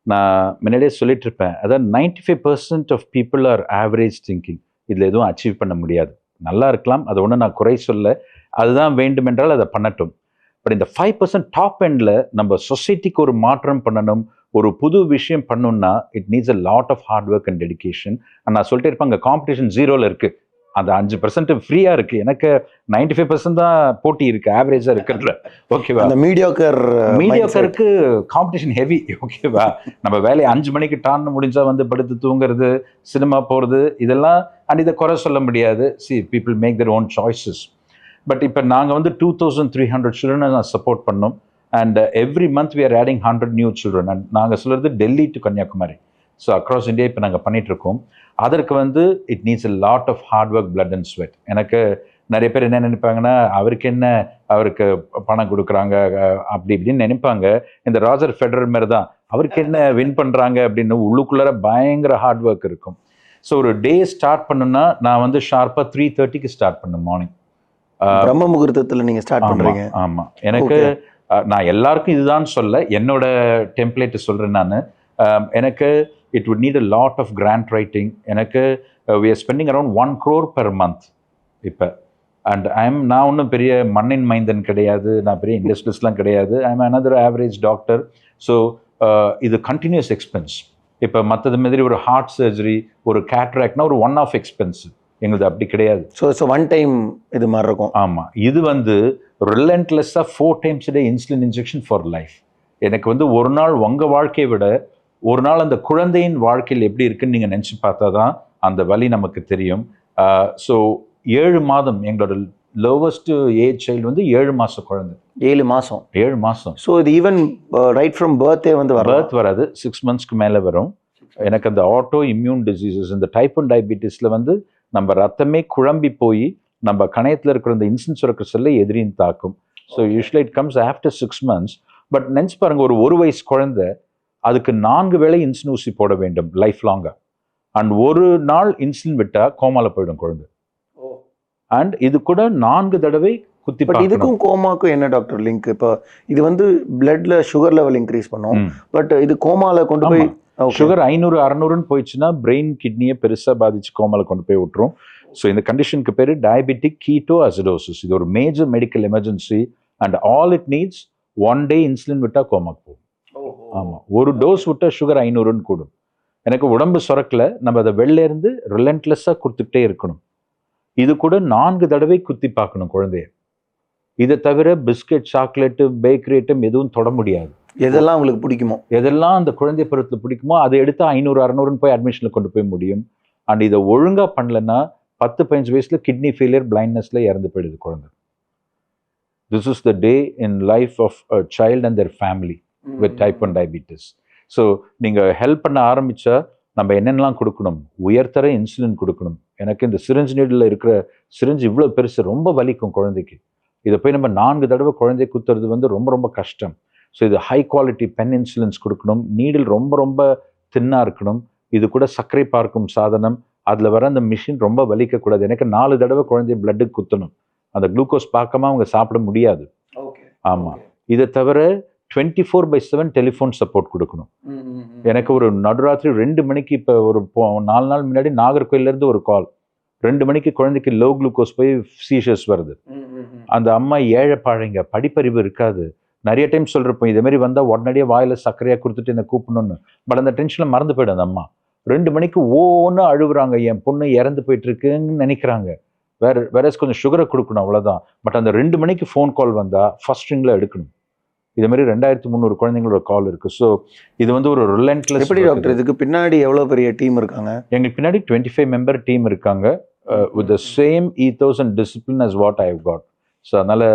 நான் முன்னாடியே சொல்லிட்டு இருப்பேன், அதாவது 95% of people are average thinking. இதில் எதுவும் அச்சீவ் பண்ண முடியாது. நல்லா இருக்கலாம், அதை ஒன்றும் நான் குறை சொல்ல, அதுதான் வேண்டுமென்றால் அதை பண்ணட்டும். பட் இந்த 5% டாப் எண்டில் நம்ம சொசைட்டிக்கு ஒரு மாற்றம் பண்ணணும், ஒரு புது விஷயம் பண்ணணும்னா it needs a lot of hard work and dedication. நான் சொல்லிட்டே இருப்பேன், அங்கே காம்படிஷன் 0ல் இருக்குது, அந்த 5% ஃப்ரீயாக இருக்குது. எனக்கு 95% தான் போட்டி இருக்குது, ஆவரேஜாக இருக்கிறதுல. ஓகேவா? அந்த மீடியோக்கருக்கு காம்படிஷன் ஹெவி. ஓகேவா? நம்ம வேலையை 5 மணிக்கு டான்னு முடிஞ்சால் வந்து படுத்து தூங்குறது, சினிமா போகிறது, இதெல்லாம் அண்ட் இதை குறை சொல்ல முடியாது. See people make their own choices. But இப்போ நாங்கள் வந்து 2300 சில்ட்ரனை நான் சப்போர்ட் பண்ணோம். And every month we are adding 100 new children. And நாங்கள் சொல்கிறது Delhi to Kanyakumari, so across India இப்போ நாங்கள் பண்ணிகிட்ருக்கோம். அதற்கு வந்து it needs a lot of hard work, blood and sweat. எனக்கு நிறைய பேர் என்ன நினைப்பாங்கன்னா, அவருக்கு பணம் கொடுக்குறாங்க அப்படி இப்படின்னு நினைப்பாங்க. இந்த ராஜர் ஃபெடரர் மாதிரி தான், அவருக்கு என்ன வின் பண்ணுறாங்க அப்படின்னு உள்ளுக்குள்ளார பயங்கர ஹார்ட் ஒர்க் இருக்கும். ஸோ ஒரு டே ஸ்டார்ட் பண்ணணும்னா நான் வந்து ஷார்ப்பாக 3:30க்கு ஸ்டார்ட் பண்ணேன் மார்னிங். பிரம்ம முகூர்த்தத்தில் நீங்கள் ஸ்டார்ட் பண்ணுறீங்க? ஆமாம். எனக்கு நான் எல்லாருக்கும் இதுதான் சொல்ல, என்னோட டெம்ப்ளேட்டு சொல்கிறேன் நான். எனக்கு it would need a lot of grant writing. எனக்கு we are spending around 1 crore per month இப்போ. அண்ட் நான் ஒன்றும் பெரிய மண்ணின் மைந்தன் கிடையாது, நான் பெரிய இண்டஸ்ட்ரியலிஸ்ட்லாம் கிடையாது. another average doctor. ஸோ இது கண்டினியூஸ் எக்ஸ்பென்ஸ். இப்போ மற்றது மாதிரி ஒரு ஹார்ட் சர்ஜரி, ஒரு கேட்ராக்ட்னா ஒரு ஒன் ஆஃப் எக்ஸ்பென்ஸ். எங்களுக்கு அப்படி கிடையாது. ஸோ ஒன் டைம் இது மாதிரி இருக்கும். ஆமாம். இது வந்து ரிலன்ட்லெஸ்ஸாக 4 times a day insulin injection for life. எனக்கு வந்து ஒரு நாள் உங்கள் வாழ்க்கையை விட ஒரு நாள் அந்த குழந்தையின் வாழ்க்கையில் எப்படி இருக்குன்னு நீங்கள் நினச்சி பார்த்தா தான் அந்த வலி நமக்கு தெரியும். ஸோ 7 மாதம் எங்களோட லோவஸ்ட் ஏஜ் சைல்டு வந்து 7 மாதம் குழந்தை. 7 மாதம்? 7 மாதம். ஸோ இது ஈவன் ரைட் ஃப்ரம் பர்த்தே வந்து பர்த் வராது, 6 monthsக்கு மேலே வரும். எனக்கு அந்த ஆட்டோ இம்யூன் டிசீசஸ், இந்த டைப் 1 டயபிட்டிஸில் வந்து நம்ம ரத்தமே குழம்பி போய் நம்ம கணையத்தில் இருக்கிற இந்த இன்சுலின் சுரக்கிற செல்லை எதிரின்னு தாக்கும். So usually it comes after 6 months. But நினச்சி பாருங்க, ஒரு வயசு குழந்தை, அதுக்கு 4 வேளை இன்சுலின் ஊசி போட வேண்டும் லைஃப் லாங்காக. அண்ட் ஒரு நாள் இன்சுலின் விட்டால் கோமால போயிடும் குழந்தை. அண்ட் இது கூட 4 தடவை குத்தி. பட் இதுக்கும் கோமாக்கும் என்ன டாக்டர் லிங்க்? இப்போ இது வந்து பிளட்ல சுகர் லெவல் இன்க்ரீஸ் பண்ணும், பட் இது கோமால கொண்டு போய் சுகர் 500-600ன்னு போயிடுச்சுன்னா பிரெயின் கிட்னியை பெருசாக பாதிச்சு கோமால கொண்டு போய் விட்டுரும். ஸோ இந்த கண்டிஷனுக்கு பேர் டயபெட்டிக் கீட்டோ அசிடோசிஸ். இது ஒரு major medical emergency. And all it needs 1 day insulin விட்டால் கோமாக்கு போகும். ஆமாம், ஒரு டோஸ் விட்டால் சுகர் 500ன்னு கூடும். எனக்கு உடம்பு சுரக்கல, நம்ம அதை வெளிலேருந்து ரிலன்ட்லெஸ்ஸாக கொடுத்துக்கிட்டே இருக்கணும். இது கூட 4 தடவை குத்தி பார்க்கணும் குழந்தைய. இதை தவிர பிஸ்கெட், சாக்லேட்டு, பேக்கரி ஐட்டம் எதுவும் தொட முடியாது. எதெல்லாம் உங்களுக்கு பிடிக்குமோ, எதெல்லாம் அந்த குழந்தை பருவத்தில் பிடிக்குமோ அதை எடுத்து 500-600ன்னு போய் அட்மிஷனில் கொண்டு போய் முடியும். அண்ட் இதை ஒழுங்காக பண்ணலன்னா 10-15 வயசுல கிட்னி ஃபெயிலியர், பிளைண்ட்னஸ்ல இறந்து போயிடுது குழந்தை. This is the day in life of a child and their family with type 1 diabetes. So நீங்கள் ஹெல்ப் பண்ண ஆரம்பித்தா நம்ம என்னென்னலாம் கொடுக்கணும்? உயர்தர இன்சுலின் கொடுக்கணும். எனக்கு இந்த சிரிஞ்ச் நீடில் இருக்கிற சிரிஞ்ச் இவ்வளோ பெருசு, ரொம்ப வலிக்கும் குழந்தைக்கு. இதை போய் நம்ம 4 தடவை குழந்தை குத்துறது வந்து ரொம்ப ரொம்ப கஷ்டம். ஸோ இது ஹை குவாலிட்டி பென் இன்சுலின்ஸ் கொடுக்கணும். நீடில் ரொம்ப ரொம்ப தின்னாக இருக்கணும். இது கூட சர்க்கரை பார்க்கும் சாதனம், அதில் வர அந்த மிஷின் ரொம்ப வலிக்கக்கூடாது. எனக்கு 4 தடவை குழந்தைய பிளட்டுக்கு குத்தணும். அந்த குளுக்கோஸ் பார்க்காம அவங்க சாப்பிட முடியாது. ஆமாம். இதை தவிர 24/7 டெலிஃபோன் சப்போர்ட் கொடுக்கணும். எனக்கு ஒரு நடுராத்திரி 2 மணிக்கு, இப்போ ஒரு 4 நாள் முன்னாடி நாகர்கோயிலேருந்து ஒரு கால், 2 மணிக்கு குழந்தைக்கு லோ குளுக்கோஸ் போய் சீஷர்ஸ் வருது. அந்த அம்மா ஏழை பாழைங்க, படிப்பறிவு இருக்காது. நிறைய டைம் சொல்கிறப்போ இதே மாதிரி வந்தால் உடனடியே வாயில் சர்க்கரையாக கொடுத்துட்டு என்னை கூப்பிடணும்னு. பட் அந்த டென்ஷனில் மறந்து போய்டும் அந்த அம்மா. 2 மணிக்கு ஒன்று அழுகுறாங்க, என் பொண்ணு இறந்து போயிட்டுருக்குன்னு நினைக்கிறாங்க. வேற கொஞ்சம் சுகரை கொடுக்கணும், அவ்வளோதான். பட் அந்த 2 மணிக்கு ஃபோன் கால் வந்தால் ஃபர்ஸ்ட் ரிங்கில் எடுக்கணும். இது மாதிரி 2300 குழந்தைங்களோட கால் இருக்குது. ஸோ இது வந்து ஒரு ரிலன்ட்லெஸ். எப்படி டாக்டர் இதுக்கு பின்னாடி எவ்வளோ பெரிய டீம் இருக்காங்க? எங்களுக்கு பின்னாடி 25 member டீம் இருக்காங்க with the same ethos and discipline as what I have got. So அதனால்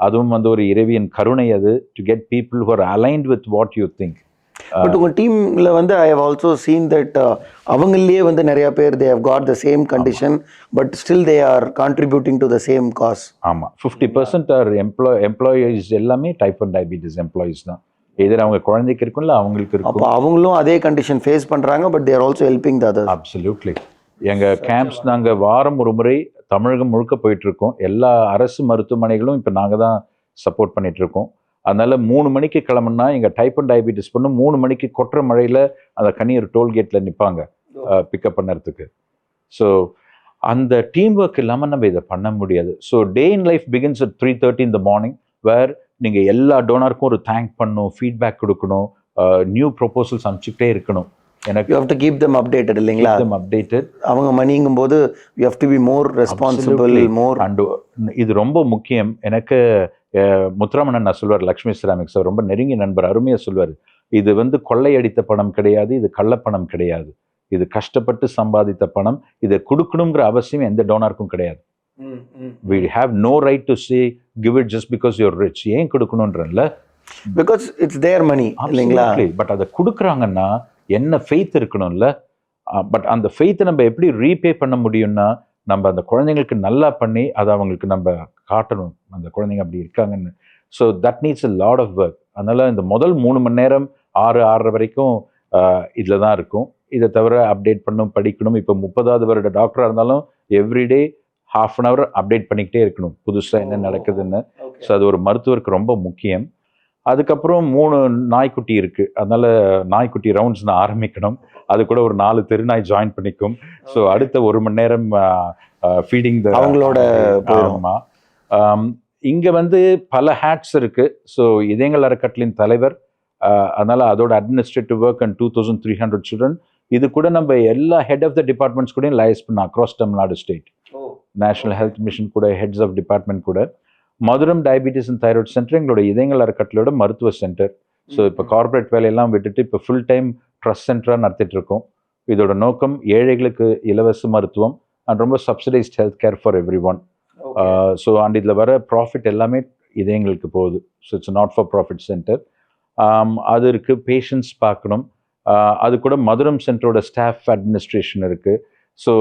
அதுவும் வந்து ஒரு இறைவியின் கருணை அது, to get people who are aligned with what you think. But உங்கள் டீமில் வந்து I have also seen that அவங்களே வந்து நிறைய பேர் they have got the same condition but still they are contributing to the same cause. ஆமாம், 50% ஆர் எம்ப்ளாயீஸ் எல்லாமே டைப் 1 டயபிட்டிஸ் எம்ப்ளாயீஸ் தான். எதிர அவங்க குழந்தைக்கு இருக்கும் இல்லை அவங்களுக்கு இருக்கும். அப்போ அவங்களும் அதே கண்டிஷன் ஃபேஸ் பண்ணுறாங்க but they're also helping the others. Absolutely. எங்கள் கேம்ப்ஸ் நாங்கள் வாரம் ஒரு முறை தமிழகம் முழுக்க போயிட்டுருக்கோம். எல்லா அரசு மருத்துவமனைகளும் இப்போ நாங்கள் தான் சப்போர்ட் பண்ணிகிட்ருக்கோம். அதனால் 3 மணிக்கு கிளம்புனா எங்கள் டைப் 1 டயபிட்டிஸ் பொண்ணு 3 மணிக்கு கொட்டுற மழையில் அந்த கனியூர் டோல்கேட்டில் நிற்பாங்க பிக்கப் பண்ணுறதுக்கு. ஸோ அந்த டீம் ஒர்க் இல்லாமல் நம்ம இதை பண்ண முடியாது. So day in life begins at 3:30 in the morning வேர் நீங்கள் எல்லா டோனருக்கும் ஒரு தேங்க் பண்ணணும், ஃபீட்பேக் கொடுக்கணும், நியூ ப்ரொபோசல்ஸ் அனுப்பிச்சிக்கிட்டே இருக்கணும். எனக்கு you have to keep them updated இல்லைங்களா? அப்டேட்டட். அவங்க மணிங்கும் போது you have to be more responsible more. And இது ரொம்ப முக்கியம். எனக்கு முத்துராமன் நான் சொல்வார், லக்ஷ்மி செராமிக்ஸ் அவர் ரொம்ப நெருங்கிய நண்பர், அருமையாக சொல்வார், இது வந்து கொள்ளையடித்த பணம் கிடையாது, இது கள்ளப்பணம் கிடையாது, இது கஷ்டப்பட்டு சம்பாதித்த பணம், இதை கொடுக்கணுங்கிற அவசியம் எந்த டோனருக்கும் கிடையாது. we have no right to say give it just because you're rich. ஏன் கொடுக்கணும்ன்றல, பிகாஸ் இட்ஸ் தேர் மணி இல்லைங்களா? பட் அதை கொடுக்குறாங்கன்னா என்ன ஃபெய்த் இருக்கணும்ல. பட் அந்த ஃபெய்த்தை நம்ம எப்படி ரீபே பண்ண முடியும்னா நம்ம அந்த குழந்தைங்களுக்கு நல்லா பண்ணி அதை அவங்களுக்கு நம்ம காட்டணும், அந்த குழந்தைங்க அப்படி இருக்காங்கன்னு. So that needs a lot of work. அதனால் இந்த முதல் 3 மணி நேரம் 6-6:30 வரைக்கும் இதில் தான் இருக்கும். இதை தவிர அப்டேட் பண்ணணும், படிக்கணும். இப்போ 30வது வருட டாக்டராக இருந்தாலும் எவ்ரிடே ½ அன் ஹவர் அப்டேட் பண்ணிக்கிட்டே இருக்கணும், புதுசாக என்ன நடக்குதுன்னு. ஸோ அது ஒரு மருத்துவருக்கு ரொம்ப முக்கியம். அதுக்கப்புறம் 3 நாய்க்குட்டி இருக்குது, அதனால் நாய்க்குட்டி ரவுண்ட்ஸ் நான் ஆரம்பிக்கணும். அது கூட ஒரு 4 தெருநாய் ஜாயின் பண்ணிக்கும். ஸோ அடுத்த 1 மணி நேரம் ஃபீடிங் அவங்களோட. இங்கே வந்து பல ஹேட்ஸ் இருக்குது. ஸோ இதயங்கள் அறக்கட்டளையின் தலைவர், அதனால் அதோட அட்மினிஸ்ட்ரேட்டிவ் ஒர்க் அண்ட் 2300 சில்ட்ரன். இது கூட நம்ம எல்லா ஹெட் ஆஃப் த டிபார்ட்மெண்ட்ஸ் கூடயும் லைஸ் பண்ண across Tamil Nadu state, national health mission கூட, ஹெட்ஸ் ஆஃப் டிபார்ட்மெண்ட் கூட. மதுரம் டயபிட்டிஸ் அண்ட் தைராய்டு சென்டர் எங்களோட இதயங்கள் அறக்கட்டளையோட மருத்துவ சென்டர். ஸோ இப்போ கார்பரேட் வேலையெல்லாம் விட்டுட்டு இப்போ ஃபுல் டைம் ட்ரஸ்ட் சென்டராக நடத்திட்டு இருக்கோம். இதோட நோக்கம் ஏழைகளுக்கு இலவச மருத்துவம் அண்ட் ரொம்ப subsidised health care for every one. So and இதில் வர ப்ராஃபிட் எல்லாமே இதயங்களுக்கு போகுது. So it's not for profit centre. அது இருக்குது, பேஷண்ட்ஸ் பார்க்கணும். அது கூட மதுரம் சென்டரோட ஸ்டாஃப் அட்மினிஸ்ட்ரேஷன் இருக்குது. ஸோ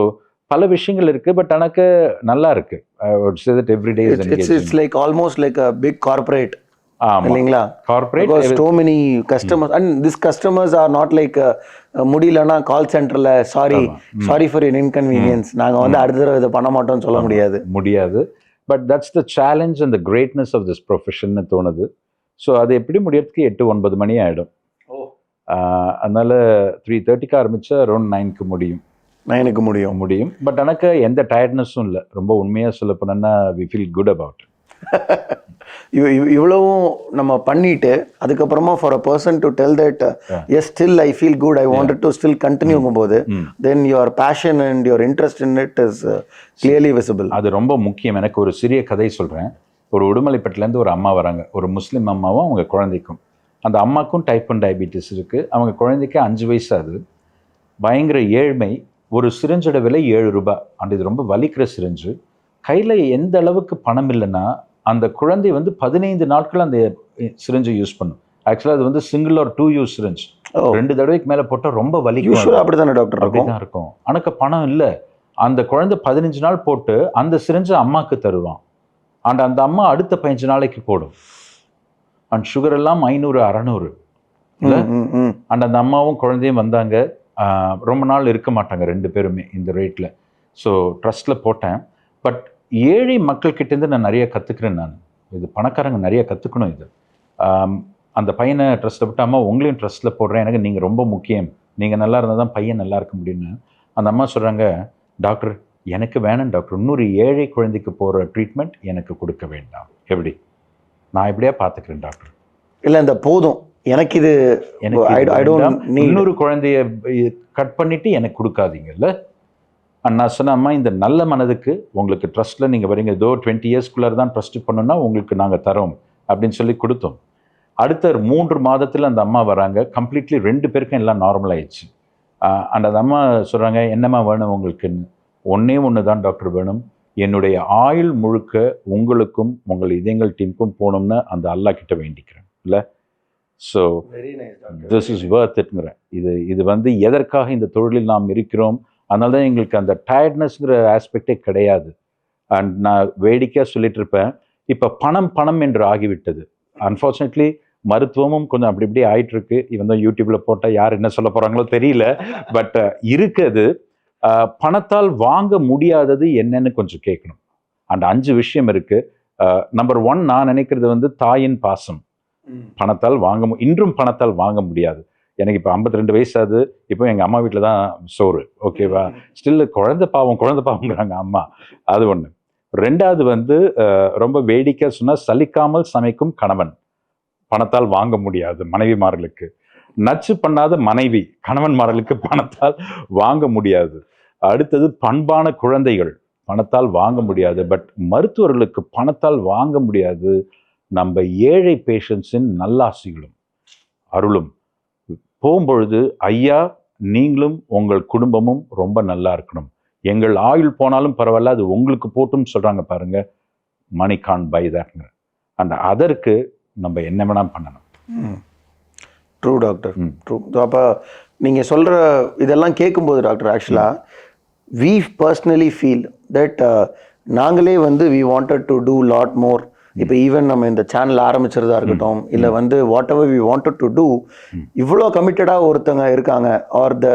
பல விஷயங்கள் இருக்கு. பட் எனக்கு நல்லா இருக்கு. I would say that every day is engaging. It's like almost like a big corporate. இல்லைங்களா? Corporate. Because so many customers and these customers are not like முடியலன்னா கால் சென்டர்ல சாரி ஃபார் your inconvenience, நாங்க வந்து அடுத்த தடவை இதை பண்ண மாட்டோம்னு சொல்ல முடியாது. But that's the challenge and the greatness of this ப்ரொஃபஷன்னு தோணுது. ஸோ அது எப்படி முடியறதுக்கு 8-9 மணி ஆகிடும். அதனால 3:30க்கு ஆரம்பிச்சா அரௌண்ட் 9க்கு முடியும். 9க்கு முடியும். பட் எனக்கு எந்த டயர்ட்னஸும் இல்லை. ரொம்ப உண்மையாக சொல்ல போனேன்னா வி ஃபீல் குட் அபவுட். இவ்வளவும் நம்ம பண்ணிட்டு அதுக்கப்புறமா for a person to tell that yes still I feel good, I wanted to still கண்டினியூங்கும் போது then your passion and your interest in it is clearly visible. அது ரொம்ப முக்கியம். எனக்கு ஒரு சிறிய கதை சொல்கிறேன். ஒரு உடுமலைப்பட்டிலேருந்து ஒரு அம்மா வராங்க, ஒரு முஸ்லீம் அம்மாவும் அவங்க குழந்தைக்கும். அந்த அம்மாக்கும் டைப் 1 டயபிட்டிஸ் இருக்குது. அவங்க குழந்தைக்கு 5 வயசு ஆகுது. பயங்கர ஏழ்மை. ஒரு சிரிஞ்சோட விலை 7 ரூபாய். அண்ட் இது ரொம்ப வலிக்கிற சிரிஞ்சு. கையில் எந்த அளவுக்கு பணம் இல்லைன்னா அந்த குழந்தை வந்து 15 நாட்கள் அந்த சிரிஞ்சை யூஸ் பண்ணும். ஆக்சுவலாக அது வந்து சிங்கிள் ஆர் 2 யூஸ் சிரிஞ்ச். 2 தடவைக்கு மேலே போட்டால் ரொம்ப வலிக்கும். அப்படிதானே டாக்டர்? அப்படிதான் இருக்கும். எனக்கு பணம் இல்லை. அந்த குழந்தை 15 நாள் போட்டு அந்த சிரிஞ்சை அம்மாவுக்கு தருவான். அண்ட் அந்த அம்மா அடுத்த 15 நாளைக்கு போடும். அண்ட் சுகர் எல்லாம் 500-600 இல்லை. அண்ட் அந்த அம்மாவும் குழந்தையும் வந்தாங்க. ரொம்ப நாள் இருக்க மாட்டாங்க 2 பேருமே இந்த ரேட்டில். ஸோ ட்ரஸ்ட்டில் போட்டேன். பட் ஏழை மக்கள்கிட்டேருந்து நான் நிறைய கற்றுக்கிறேன். நான் இது பணக்காரங்க நிறைய கற்றுக்கணும். இது அந்த பையனை ட்ரஸ்ட்டில் போட்டு, அம்மா உங்களையும் ட்ரஸ்ட்டில் போடுறேன், எனக்கு நீங்கள் ரொம்ப முக்கியம், நீங்கள் நல்லா இருந்தால் தான் பையன் நல்லா இருக்க முடியும்னு. அந்த அம்மா சொல்கிறாங்க, டாக்டர் எனக்கு வேணாம் டாக்டர், இன்னொரு ஏழை குழந்தைக்கு போகிற ட்ரீட்மெண்ட் எனக்கு கொடுக்க வேண்டாம். எப்படி? நான் எப்படியா பார்த்துக்கிறேன் டாக்டர். இல்லை இந்த போதும் எனக்கு இது, இன்னொரு குழந்தைய கட் பண்ணிவிட்டு எனக்கு கொடுக்காதீங்கல்ல. நான் சொன்ன, அம்மா இந்த நல்ல மனதுக்கு உங்களுக்கு ட்ரஸ்ட்டில் நீங்கள் வரீங்க, ஏதோ 20 இயர்ஸ்க்குள்ளே தான் ட்ரஸ்ட்டு பண்ணோன்னா உங்களுக்கு நாங்கள் தரோம் அப்படின்னு சொல்லி கொடுத்தோம். அடுத்த 3 மாதத்தில் அந்த அம்மா வராங்க. கம்ப்ளீட்லி 2 பேருக்கும் எல்லாம் நார்மல் ஆயிடுச்சு. அண்ட் அந்த அம்மா சொல்கிறாங்க, என்னம்மா வேணும் உங்களுக்குன்னு? ஒன்று தான் டாக்டர் வேணும். என்னுடைய ஆயுள் முழுக்க உங்களுக்கும் உங்கள் இதயங்கள் டீமுக்கும் போகணும்னு அந்த அல்லா கிட்ட வேண்டிக்கிறேன். இல்லை so very nice doctor. This is worth இட்ங்கிறேன். இது வந்து எதற்காக இந்த தொழிலில் நாம் இருக்கிறோம், அதனால தான் எங்களுக்கு அந்த டயர்ட்னஸ்ங்கிற ஆஸ்பெக்டே கிடையாது. அண்ட் நான் வேடிக்கையாக சொல்லிட்டு இருப்பேன், இப்போ பணம் பணம் என்று ஆகிவிட்டது. அன்ஃபார்ச்சுனேட்லி மருத்துவமும் கொஞ்சம் அப்படி இப்படி ஆயிட்டு இருக்கு. இவன் தான் யூடியூப்ல போட்டால் யார் என்ன சொல்ல போறாங்களோ தெரியல. பட் இருக்குது. பணத்தால் வாங்க முடியாதது என்னன்னு கொஞ்சம் கேட்கணும். அந்த 5 விஷயம் இருக்கு. நம்பர் 1 நான் நினைக்கிறது வந்து தாயின் பாசம். பணத்தால் இன்றும் பணத்தால் வாங்க முடியாது. எனக்கு இப்போ 52 வயசு ஆகுது. இப்போ எங்கள் அம்மா வீட்டில் தான் சோறு, ஓகேவா? ஸ்டில் குழந்தை பாவங்கிறாங்க அம்மா. அது ஒன்று. 2வது வந்து ரொம்ப வேடிக்கை சொன்னால் சலிக்காமல் சமைக்கும் கணவன். பணத்தால் வாங்க முடியாது மனைவிமார்களுக்கு. நச்சு பண்ணாத மனைவி கணவன்மார்களுக்கு பணத்தால் வாங்க முடியாது. அடுத்தது பண்பான குழந்தைகள் பணத்தால் வாங்க முடியாது. பட் மருத்துவர்களுக்கு பணத்தால் வாங்க முடியாது நம்ம ஏழை பேஷண்ட்ஸின் நல்லாசிகளும் அருளும். போகும்பொழுது ஐயா நீங்களும் உங்கள் குடும்பமும் ரொம்ப நல்லா இருக்கணும், எங்கள் ஆயுள் போனாலும் பரவாயில்ல அது உங்களுக்கு போட்டும் சொல்றாங்க பாருங்க. மணி கான் பை தட்ங்க. அண்ட் அதற்கு நம்ம என்ன வேணா பண்ணணும். True doctor, true. அப்போ நீங்கள் சொல்கிற இதெல்லாம் கேட்கும்போது டாக்டர், ஆக்சுவலாக we personally feel that நாங்களே வந்து we wanted to do lot more. இப்போ ஈவன் நம்ம இந்த சேனல் ஆரம்பிச்சிருந்தா இருக்கட்டும், இல்லை வந்து whatever we wanted to do, இவ்வளோ கமிட்டடாக ஒருத்தங்க இருக்காங்க. Are the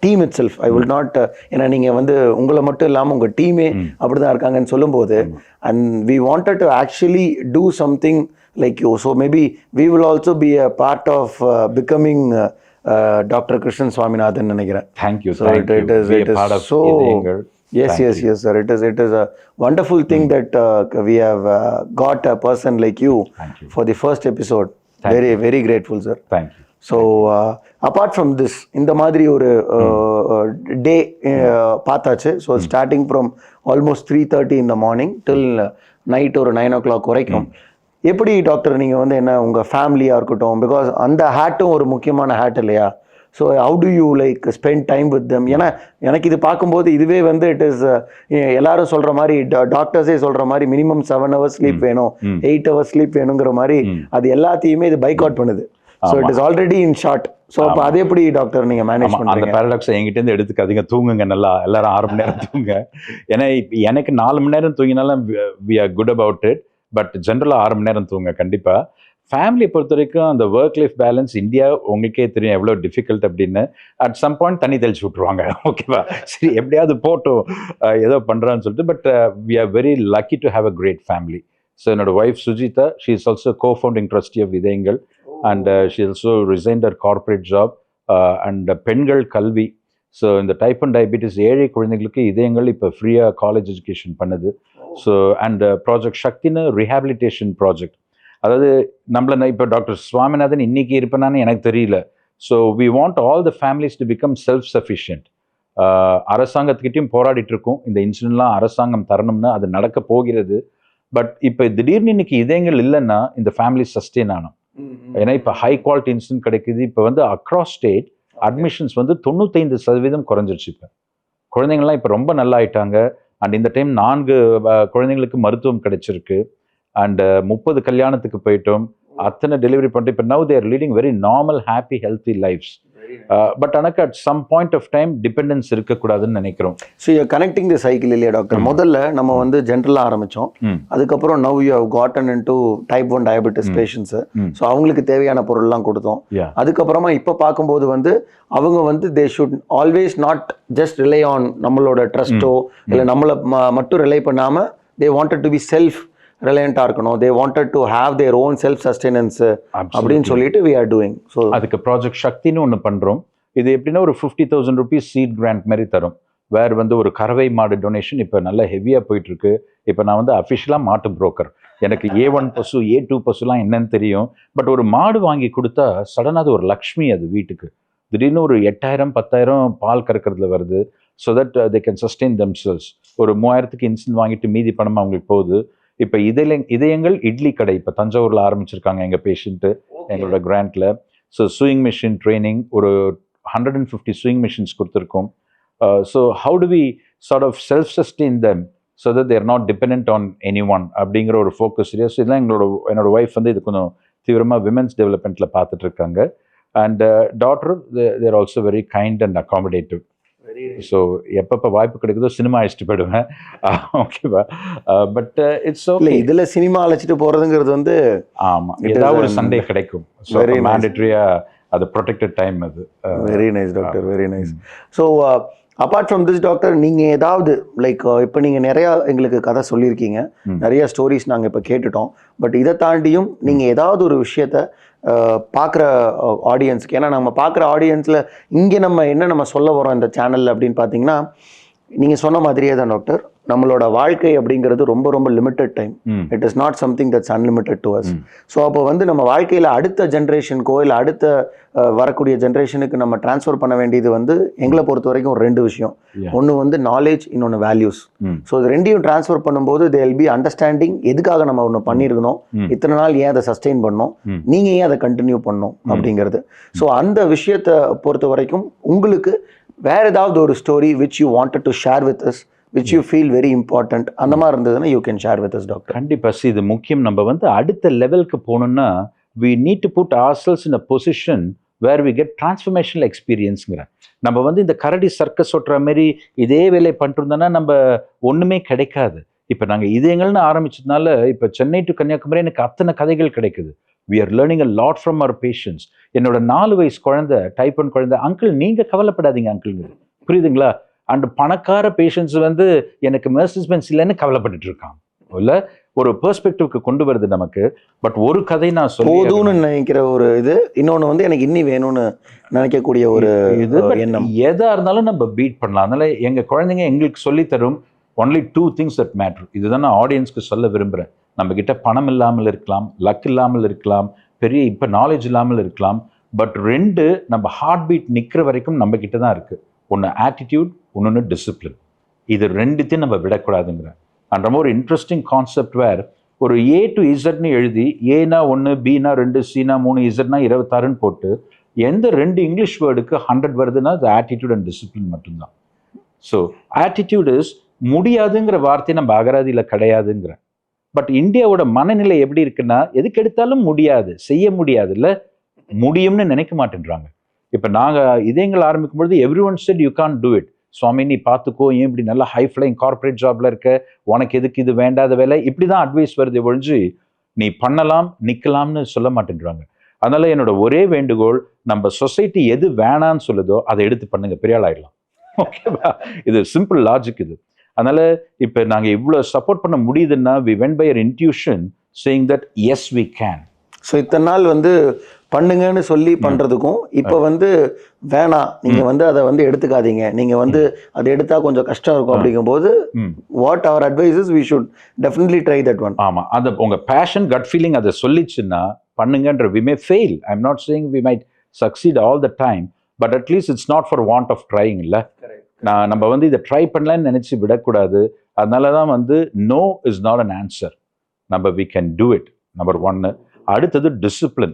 team itself, I will not, ஏன்னா நீங்கள் வந்து உங்களை மட்டும் இல்லாமல் உங்கள் டீமே அப்படி தான் இருக்காங்கன்னு சொல்லும்போது, and we wanted to actually do something like you. So maybe we will also be a part of becoming Dr. Krishnan Swaminathan நினைக்கிறேன். Thank you. So it is so yes, sir. It is a wonderful thing that we have got a person like you for the first episode. Very grateful, sir. Thank you. So apart from this, இந்த மாதிரி ஒரு டே பார்த்தாச்சு. So starting from almost 3:30 in the morning till night ஒரு 9 o'clock வரைக்கும் எப்படி டாக்டர் நீங்கள் வந்து என்ன உங்கள் ஃபேமிலியாக இருக்கட்டும், பிகாஸ் அந்த ஹேட்டும் ஒரு முக்கியமான ஹேட் இல்லையா? So how to you like spend time with them? ஏன்னா எனக்கு இது பார்க்கும்போது இதுவே வந்து இட் இஸ் எல்லாரும் சொல்கிற மாதிரி, டாக்டர்ஸே சொல்கிற மாதிரி மினிமம் 7 hours ஸ்லீப் வேணும், 8 hours ஸ்லீப் வேணுங்கிற மாதிரி அது எல்லாத்தையுமே இது பைக் அவுட் பண்ணுது. So it is already in short. So அப்போ அது எப்படி டாக்டர் நீங்கள் மேனேஜ் பண்ணுறீங்க? அந்த பேரடாக்ஸ் என்கிட்டேருந்து எடுத்துக்காதீங்க. தூங்குங்க நல்லா, எல்லாரும் 6 மணி நேரம் தூங்க. ஏன்னா எனக்கு 4 மணி நேரம் தூங்கினாலும் we are good about it. But ஜென்ரலாக 6 மணி நேரம் தூங்க கண்டிப்பாக. ஃபேமிலியை பொறுத்த வரைக்கும் அந்த ஒர்க் லைஃப் பேலன்ஸ் இந்தியா உங்களுக்கே தெரியும் எவ்வளோ டிஃபிகல்ட் அப்படின்னு. அட் சம் பாயிண்ட் தண்ணி தெளிச்சு விட்ருவாங்க, ஓகேவா? சரி எப்படியாவது போட்டோம் ஏதோ பண்ணுறான்னு சொல்லிட்டு. But we are very lucky to have a great family. So என்னோட wife Sujitha, she is also co-founding trustee of Idhayangal. And she also resigned her corporate job. And பெண்கள் கல்வி. ஸோ இந்த டைப் அண்ட் டயபிட்டிஸ் ஏழை குழந்தைங்களுக்கு இதயங்கள் இப்போ ஃப்ரீயாக காலேஜ் எஜுகேஷன் பண்ணுது. ஸோ அண்ட் ப்ராஜெக்ட் சக்தின்னு ரீஹாபிலிட்டேஷன் ப்ராஜெக்ட். அதாவது நம்மள இப்போ டாக்டர் சுவாமிநாதன் இன்னைக்கு இருப்பேனான்னு எனக்கு தெரியல. So we want all the families to become self sufficient. அரசாங்கத்துக்கிட்டையும் போராடிட்டு இருக்கோம், இந்த இன்சிடென்ட்லாம் அரசாங்கம் தரணும்னு. அது நடக்க போகிறது. பட் இப்போ திடீர்னு இன்னைக்கு இதயங்கள் இல்லைன்னா இந்த ஃபேமிலி சஸ்டெயின் ஆகணும். ஏன்னா இப்போ ஹை குவாலிட்டி இன்சிடென்ட் கிடைக்குது. இப்போ வந்து அக்ராஸ் ஸ்டேட் அட்மிஷன்ஸ் வந்து 95% குறைஞ்சிருச்சு. இப்போ குழந்தைங்கள்லாம் இப்போ ரொம்ப நல்லா ஆயிட்டாங்க. அண்ட் இந்த டைம் 4 குழந்தைங்களுக்கு மருத்துவம் கிடைச்சிருக்கு. அண்ட் 30 கல்யாணத்துக்கு போயிட்டோம். அத்தனை டெலிவரி பண்ணிட்டு இப்போ now they're leading very normal happy healthy lives. But எனக்கு at some point of time dependence இருக்கக்கூடாதுன்னு நினைக்கிறோம். So you connecting the cycle இல்லையா டாக்டர்? முதல்ல நம்ம வந்து ஜென்ரலாக ஆரம்பித்தோம். அதுக்கப்புறம் now you have gotten into type 1 diabetes patients. So அவங்களுக்கு தேவையான பொருள்லாம் கொடுத்தோம். அதுக்கப்புறமா இப்போ பார்க்கும்போது வந்து அவங்க வந்து they should always not just rely on நம்மளோட ட்ரஸ்ட்டோ இல்லை நம்மளை மட்டும் ரிலை பண்ணாமல் they wanted to be self ரிலையண்ட்டாக இருக்கணும். They wanted to have their own self sustenance அப்படின்னு சொல்லிட்டு வி ஆர் டூயிங். ஸோ அதுக்கு ப்ராஜெக்ட் சக்தின்னு ஒன்று பண்ணுறோம். இது எப்படின்னா ஒரு 50,000 rupees சீட் கிராண்ட் மாதிரி தரும். வேறு வந்து ஒரு கறவை மாடு டொனேஷன் இப்போ நல்லா ஹெவியாக போயிட்டுருக்கு. இப்போ நான் வந்து அஃபிஷியலாக மாட்டு புரோக்கர். எனக்கு A1 பசு A2 பசுலாம் என்னன்னு தெரியும். பட் ஒரு மாடு வாங்கி கொடுத்தா சடனாக அது ஒரு லக்ஷ்மி. அது வீட்டுக்கு திடீர்னு ஒரு 8,000 10,000 பால் கறக்கிறதுல வருது. So that they can sustain themselves. ஒரு 3,000க்கு இன்சுலின் வாங்கிட்டு மீதி பணம் அவங்களுக்கு போகுது. இப்போ இதயங்கள் இட்லி கடை இப்போ தஞ்சாவூரில் ஆரம்பிச்சிருக்காங்க எங்கள் பேஷண்ட்டு எங்களோட கிராண்டில். ஸோ சூயிங் மிஷின் ட்ரைனிங் ஒரு 150 சூயிங் மிஷின்ஸ் கொடுத்துருக்கோம். So how do we sort of self sustain them so that they're not depend on any one அப்படிங்கிற ஒரு ஃபோக்கஸ். ஸோ இதெல்லாம் என்னோட ஒய்ஃப் வந்து இது கொஞ்சம் தீவிரமாக விமென்ஸ் டெவலப்மெண்ட்டில் பார்த்துட்டு இருக்காங்க. And daughter they're also very kind and accommodative. So எப்பப்போ வாய்ப்பு கிடைக்குதோ சினிமா அழைச்சிட்டு போயிடுவேன். ஓகேவா? But it's okay. இதில் சினிமா அழைச்சிட்டு போகிறதுங்கிறது வந்து ஆமாம், ஏதாவது ஒரு சண்டே கிடைக்கும். ஸோ மேண்டேட்ரியாக அது ப்ரொடெக்டட் டைம் அது. Very nice doctor, very nice. So apart from this doctor, நீங்கள் ஏதாவது லைக் இப்போ நீங்கள் நிறையா எங்களுக்கு கதை சொல்லியிருக்கீங்க, நிறைய ஸ்டோரிஸ் நாங்கள் இப்போ கேட்டுட்டோம். பட் இதை தாண்டியும் நீங்கள் ஏதாவது ஒரு விஷயத்த பார்க்குற ஆடியன்ஸ்க்கு, ஏன்னா நம்ம பார்க்குற ஆடியன்ஸில் இங்கே நம்ம சொல்ல வரோம் இந்த சேனலில் அப்படின்னு பார்த்தீங்கன்னா, நீங்கள் சொன்ன மாதிரியே தான் டாக்டர், நம்மளோட வாழ்க்கை அப்படிங்கிறது ரொம்ப ரொம்ப limited time. It is not something that's unlimited to us. So அப்போ வந்து நம்ம வாழ்க்கையில் அடுத்த ஜென்ரேஷனுக்கோ இல்லை அடுத்த வரக்கூடிய ஜென்ரேஷனுக்கு நம்ம டிரான்ஸ்ஃபர் பண்ண வேண்டியது வந்து எங்களை பொறுத்த வரைக்கும் ஒரு 2 விஷயம். ஒன்று வந்து நாலேஜ், இன்னொன்று வேல்யூஸ். ஸோ இது ரெண்டையும் டிரான்ஸ்ஃபர் பண்ணும்போது தே வில் பி அண்டர்ஸ்டாண்டிங் எதுக்காக நம்ம ஒன்று பண்ணியிருக்கணும், இத்தனை நாள் ஏன் அதை சஸ்டெயின் பண்ணோம், நீங்கள் ஏன் அதை கண்டினியூ பண்ணணும் அப்படிங்கிறது. ஸோ அந்த விஷயத்தை பொறுத்த வரைக்கும் உங்களுக்கு வேற ஏதாவது ஒரு story which you wanted to share with us, which you feel very important, அந்த மாதிரி இருந்ததுன்னா you can share with us doctor. கண்டிப்பாக இது முக்கியம். நம்ம வந்து அடுத்த லெவலுக்கு போகணுன்னா we need to put ourselves in a position where we get transformational experienceங்கிற. நம்ம வந்து இந்த கரடி சர்க்கஸ் ஓட்டுற மாதிரி இதே வேலையை பண்ணிட்டு இருந்தோன்னா நம்ம ஒன்றுமே கிடைக்காது. இப்போ நாங்கள் இதயங்கள்னு ஆரம்பிச்சதுனால இப்போ சென்னை டு கன்னியாகுமரி எனக்கு அத்தனை கதைகள் கிடைக்குது. we are learning a lot from our patients. என்னோட 4 வயசு குழந்தை, டைப் 1 குழந்தை, அங்கிள் நீங்கள் கவலைப்படாதீங்க அங்கிள்ங்க, புரியுதுங்களா? அண்ட் பணக்கார பேஷண்ட்ஸ் வந்து எனக்கு மெர்சிஸ் பென்ஸ் இல்லைன்னு கவலைப்பட்டு இருக்கான். இல்லை, ஒரு பெர்ஸ்பெக்டிவ்க்கு கொண்டு வருது நமக்கு. பட் ஒரு கதை நான் போதும்னு நினைக்கிற ஒரு இது, இன்னொன்று வந்து எனக்கு இன்னி வேணும்னு நினைக்கக்கூடிய ஒரு இது எண்ணம். எதா இருந்தாலும் நம்ம பீட் பண்ணலாம். அதனால எங்கள் குழந்தைங்க எங்களுக்கு சொல்லித்தரும் ஒன்லி 2 things that matter. இதுதான் நான் ஆடியன்ஸ்க்கு சொல்ல விரும்புகிறேன். நம்ம கிட்ட பணம் இல்லாமல் இருக்கலாம், லக் இல்லாமல் இருக்கலாம், பெரிய இப்போ நாலேஜ் இல்லாமல் இருக்கலாம். பட் 2 நம்ம ஹார்ட் பீட் நிற்கிற வரைக்கும் நம்ம கிட்ட தான் இருக்கு. ஒன்று ஆட்டிடியூட், ஒன்று டிசிப்ளின். இது 2த்தையும் நம்ம விடக்கூடாதுங்கிற. அண்ட் ரொம்ப ஒரு இன்ட்ரெஸ்டிங் கான்செப்ட் வேர் ஒரு A to Zன்னு எழுதி, ஏனா 1, Bனா 2, Cனா 3, Zனா 26ன்னு போட்டு எந்த 2 இங்கிலீஷ் வேர்டுக்கு 100 வருதுன்னா அது ஆட்டிடியூட் அண்ட் டிசிப்ளின் மட்டும்தான். ஸோ ஆட்டிடியூட் இஸ் முடியாதுங்கிற வார்த்தை நம்ம அகராதியில் கிடையாதுங்கிற. பட் இந்தியாவோட மனநிலை எப்படி இருக்குன்னா, எதுக்கு எடுத்தாலும் முடியாது, செய்ய முடியாது, இல்லை முடியும்னு நினைக்க மாட்டேன்றாங்க. இப்போ நாங்கள் இதயங்கள் ஆரம்பிக்கும் பொழுது everyone said you can't do it. Swami நீ பார்த்துக்கோ, ஏன் இப்படி நல்லா ஹை ஃப்ளைங் கார்பரேட் ஜாப்ல இருக்க, உனக்கு எதுக்கு இது வேண்டாத வேலை, இப்படி தான் அட்வைஸ் வருது ஒழிஞ்சு நீ பண்ணலாம் நிற்கலாம்னு சொல்ல மாட்டேன்றாங்க. அதனால என்னோட ஒரே வேண்டுகோள், நம்ம சொசைட்டி எது வேணான்னு சொல்லுதோ அதை எடுத்து பண்ணுங்க, பெரிய ஆள் ஆயிடலாம். ஓகேவா? இது சிம்பிள் லாஜிக் இது. அதனால இப்போ நாங்கள் இவ்வளோ சப்போர்ட் பண்ண முடியுதுன்னா we went by our intuition saying that yes we can. So இத்தனை நாள் வந்து பண்ணுங்கன்னு சொல்லி பண்ணுறதுக்கும் இப்போ வந்து வேணாம், நீங்கள் வந்து அதை வந்து எடுத்துக்காதீங்க, நீங்கள் வந்து அதை எடுத்தால் கொஞ்சம் கஷ்டம் இருக்கும் அப்படிங்கும்போது what our advice is we should definitely try that one. ஆமாம், அந்த உங்கள் பேஷன் கட் ஃபீலிங் அதை சொல்லிச்சுன்னா பண்ணுங்கன்ற. we may fail, I'm not saying we might succeed all the time, but at least it's not for want of trying. இல்லை, நம்ம வந்து இதை ட்ரை பண்ணலான்னு நினச்சி விடக்கூடாது. அதனால தான் வந்து no is not an answer. நம்ம we can do it, number 1. அடுத்தது டிசிப்ளின்,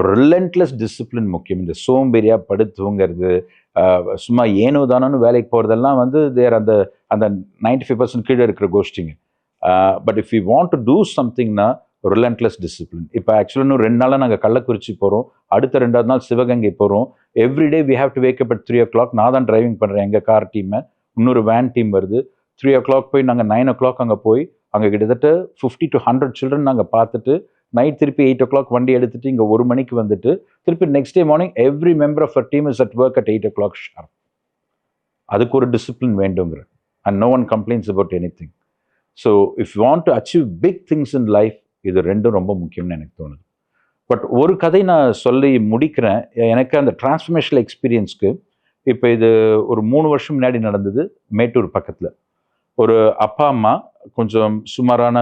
ரிலன்ட்லெஸ் டிசிப்ளின் முக்கியம். இந்த சோம்பேறியா படுத்துங்கிறது, சும்மா ஏனோ தானோன்னு வேலைக்கு போகிறதெல்லாம் வந்து தேர் அந்த அந்த 95% கீழே இருக்கிற கோஷ்டிங்க. But if you want to do சம்திங்னா ரிலன்ட்லெஸ் டிசிப்ளின். இப்போ ஆக்சுவலாக இன்னும் 2 நாளாக நாங்கள் கள்ளக்குறிச்சி போகிறோம், அடுத்த 2வது நாள் சிவகங்கை போகிறோம். Everyday we have to wake up at 3 o'clock. நான் தான் டிரைவிங் பண்ணுறேன் எங்கள் கார் டீமை, இன்னொரு வேன் டீம் வருது. 3 o'clock போய் நாங்கள் 9 o'clock அங்கே போய் அங்கே கிட்டத்தட்ட 50 to 100 சில்ட்ரன் நாங்கள் பார்த்துட்டு நைட் திருப்பி 8 o'clock வண்டி எடுத்துட்டு இங்கே 1 மணிக்கு வந்துட்டு திருப்பி next day morning every member of our team is at work at 8 o'clock sharp. அதுக்கு ஒரு டிசிப்ளின் வேண்டுங்கிற. And no one complaints about anything. So if you want to achieve big things in life, இது 2 ரொம்ப முக்கியம்னு எனக்கு தோணுது. பட் ஒரு கதை நான் சொல்லி முடிக்கிறேன். எனக்கு அந்த டிரான்ஸ்ஃபர்மேஷனல் எக்ஸ்பீரியன்ஸ்க்கு இப்போ இது ஒரு 3 வருஷம் முன்னாடி நடந்தது. மேட்டூர் பக்கத்தில் ஒரு அப்பா அம்மா, கொஞ்சம் சுமாரான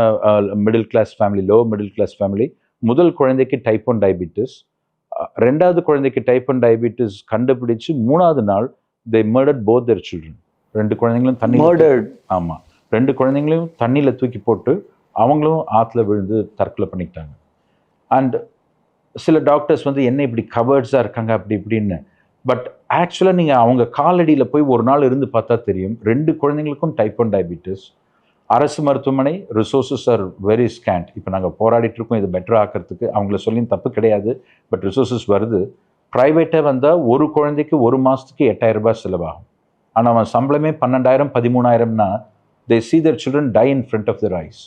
middle class family, low middle class family. முதல் குழந்தைக்கு டைப் 1 டயபிட்டிஸ், 2வது குழந்தைக்கு டைப் 1 டயபிட்டிஸ் கண்டுபிடிச்சு 3வது நாள் they murdered both their children. 2 குழந்தைங்களும் தண்ணி, ஆமாம், 2 குழந்தைங்களையும் தண்ணியில் தூக்கி போட்டு அவங்களும் ஆற்றுல விழுந்து தற்கொலை பண்ணிக்கிட்டாங்க. அண்ட் சில டாக்டர்ஸ் வந்து என்ன இப்படி கவர்ட்ஸாக இருக்காங்க அப்படி இப்படின்னு. பட் ஆக்சுவலாக நீங்கள் அவங்க காலடியில் போய் ஒரு நாள் இருந்து பார்த்தா தெரியும், 2 குழந்தைங்களுக்கும் டைப் 1 டயபிட்டிஸ். அரசு மருத்துவமனை ரிசோர்ஸஸ் ஆர் வெரி ஸ்கேண்ட். இப்போ நாங்கள் போராடிட்டு இருக்கோம் இது பெட்டர் ஆக்கிறதுக்கு. அவங்கள சொல்லியும் தப்பு கிடையாது, பட் ரிசோர்ஸஸ் வருது. ப்ரைவேட்டாக வந்தால் ஒரு குழந்தைக்கு ஒரு மாதத்துக்கு 8,000 ரூபாய் செலவாகும். ஆனால் அவன் சம்பளமே 12,000 13,000னா they see their children die in front of their eyes.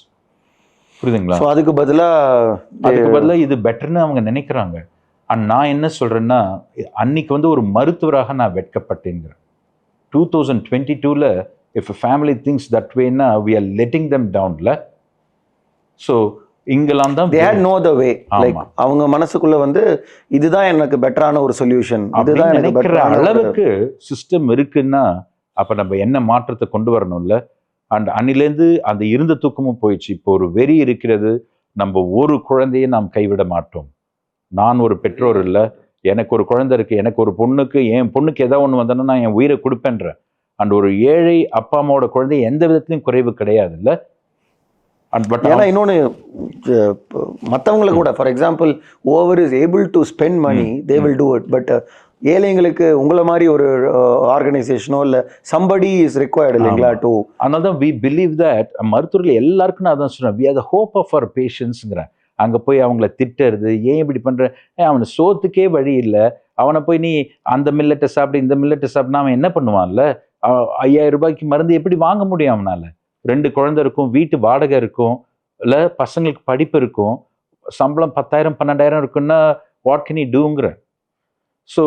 புரியுதுங்களா? ஸோ அதுக்கு பதிலாக இது பெட்டர்னு அவங்க நினைக்கிறாங்க. அண்ட் நான் என்ன சொல்கிறேன்னா, அன்னைக்கு வந்து ஒரு மருத்துவராக நான் வெட்கப்பட்டேங்கிறேன். 2022ல if a family thinks that way na we are letting them down la. So இங்கெல்லாம் தான் they had no other way. Like அவங்க மனசுக்குள்ள வந்து இதுதான் எனக்கு பெட்டரான ஒரு சொல்யூஷன், இதுதான் எனக்கு பெட்டரான அளவுக்கு சிஸ்டம் இருக்குன்னா அப்ப நம்ம என்ன மாற்றத்தை கொண்டு வரணும்ல. அண்ட் அன்னிலேருந்து அந்த இருந்த தூக்கமும் போயிடுச்சு. இப்போ ஒரு வெறி இருக்கிறது, நம்ம ஒரு குழந்தையை நாம் கைவிட மாட்டோம். நான் ஒரு பெற்றோர் இல்லை, எனக்கு ஒரு குழந்தை இருக்கு, எனக்கு ஒரு பொண்ணுக்கு என் பொண்ணுக்கு ஏதாவது ஒன்று வந்தோன்னா நான் என் உயிரை கொடுப்பேன்றேன். அண்ட் ஒரு ஏழை அப்பா அம்மாவோட குழந்தை எந்த விதத்துலையும் குறைவு கிடையாது இல்லை. அண்ட் பட் ஏன்னா இன்னொன்று மற்றவங்களுக்கு கூட for example over is able to spend money they will do it. But ஏழைங்களுக்கு உங்களை மாதிரி ஒரு ஆர்கனைசேஷனோ இல்லை சம்படி இஸ் ரிக்வயர்டு இல்லைங்களா டு. அதனால தான் வி பிலீவ் தட் மருத்துவர்கள் எல்லாருக்கும் நான் அதான் சொல்கிறேன், we are the hope of our பேஷண்ட்ஸுங்கிறேன். அங்கே போய் அவங்கள திட்டுறது, ஏன் இப்படி பண்ணுற, அவனை சோத்துக்கே வழி இல்லை, அவனை போய் நீ அந்த மில்லட்டை சாப்பிடு இந்த மில்லட்டை சாப்பிட்னா அவன் என்ன பண்ணுவான்ல, 5,000 ரூபாய்க்கு மருந்து எப்படி வாங்க முடியும் அவனால்? 2 குழந்தை இருக்கும், வீட்டு வாடகை இருக்கும், இல்லை பசங்களுக்கு படிப்பு இருக்கும், சம்பளம் 10,000 12,000 இருக்குன்னா வாட் கேன் யூ டூங்கிற. ஸோ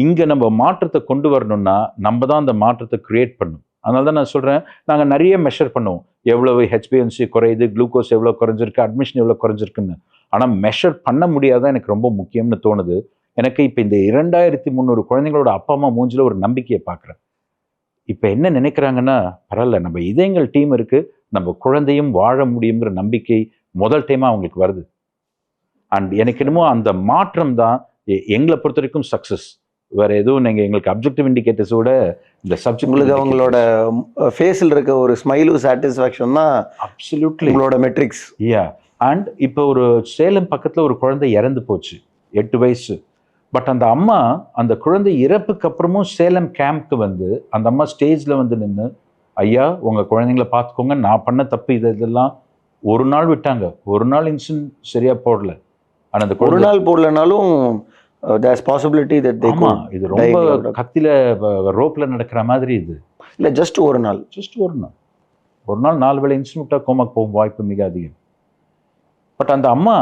இங்கே நம்ம மாற்றத்தை கொண்டு வரணும்னா நம்ம தான் அந்த மாற்றத்தை கிரியேட் பண்ணணும். அதனால தான் நான் சொல்கிறேன், நாங்கள் நிறைய மெஷர் பண்ணுவோம், எவ்வளவு ஹெச்பிஎன்சி குறையுது, குளுக்கோஸ் எவ்வளோ குறைஞ்சிருக்கு, அட்மிஷன் எவ்வளோ குறைஞ்சிருக்குன்னு. ஆனால் மெஷர் பண்ண முடியாதான் எனக்கு ரொம்ப முக்கியம்னு தோணுது. எனக்கு இப்போ இந்த 2,300 குழந்தைங்களோட அப்பா அம்மா மூஞ்சில் ஒரு நம்பிக்கையை பார்க்குறேன். இப்போ என்ன நினைக்கிறாங்கன்னா, பரவாயில்ல நம்ம இதயங்கள் டீம் இருக்குது, நம்ம குழந்தையும் வாழ முடியுங்கிற நம்பிக்கை முதல் டைமாக அவங்களுக்கு வருது. அண்ட் எனக்கு என்னமோ அந்த மாற்றம் தான் எங்களை பொறுத்த வரைக்கும் சக்ஸஸ். வேற எதுவும் நீங்கள் எங்களுக்கு அப்ஜெக்டிவ் இண்டிகேட்டர்ஸோட இந்த சப்ஜெக்ட் உங்களுக்கு அவங்களோட ஃபேஸில் இருக்க ஒரு ஸ்மைலும் சாட்டிஸ்ஃபேக்ஷன் தான் அப்சல்யூட்லி உங்களோட மெட்ரிக்ஸ். அண்ட் இப்போ ஒரு சேலம் பக்கத்தில் ஒரு குழந்தை இறந்து போச்சு, 8 வயசு. பட் அந்த அம்மா அந்த குழந்தை இறப்புக்கு அப்புறமும் சேலம் கேம்ப்க்கு வந்து அந்த அம்மா ஸ்டேஜில் வந்து நின்று, ஐயா உங்கள் குழந்தைங்கள பார்த்துக்கோங்க, நான் பண்ண தப்பு இதெல்லாம் ஒரு நாள் விட்டாங்க, ஒரு நாள் இன்சுலின் சரியாக போடல. ஆனால் அந்த ஒரு நாள் போடலனாலும் there's possibility that they could. இது ரொம்ப கத்தில ரோப்பில் நடக்கிற மாதிரி. இது இல்லை ஜஸ்ட் ஒரு நாள், ஒரு நாள் 4 வேளை இன்சுலின் விட்டா கோமாக்கு போகும் வாய்ப்பு மிக அதிகம். பட் அந்த அம்மா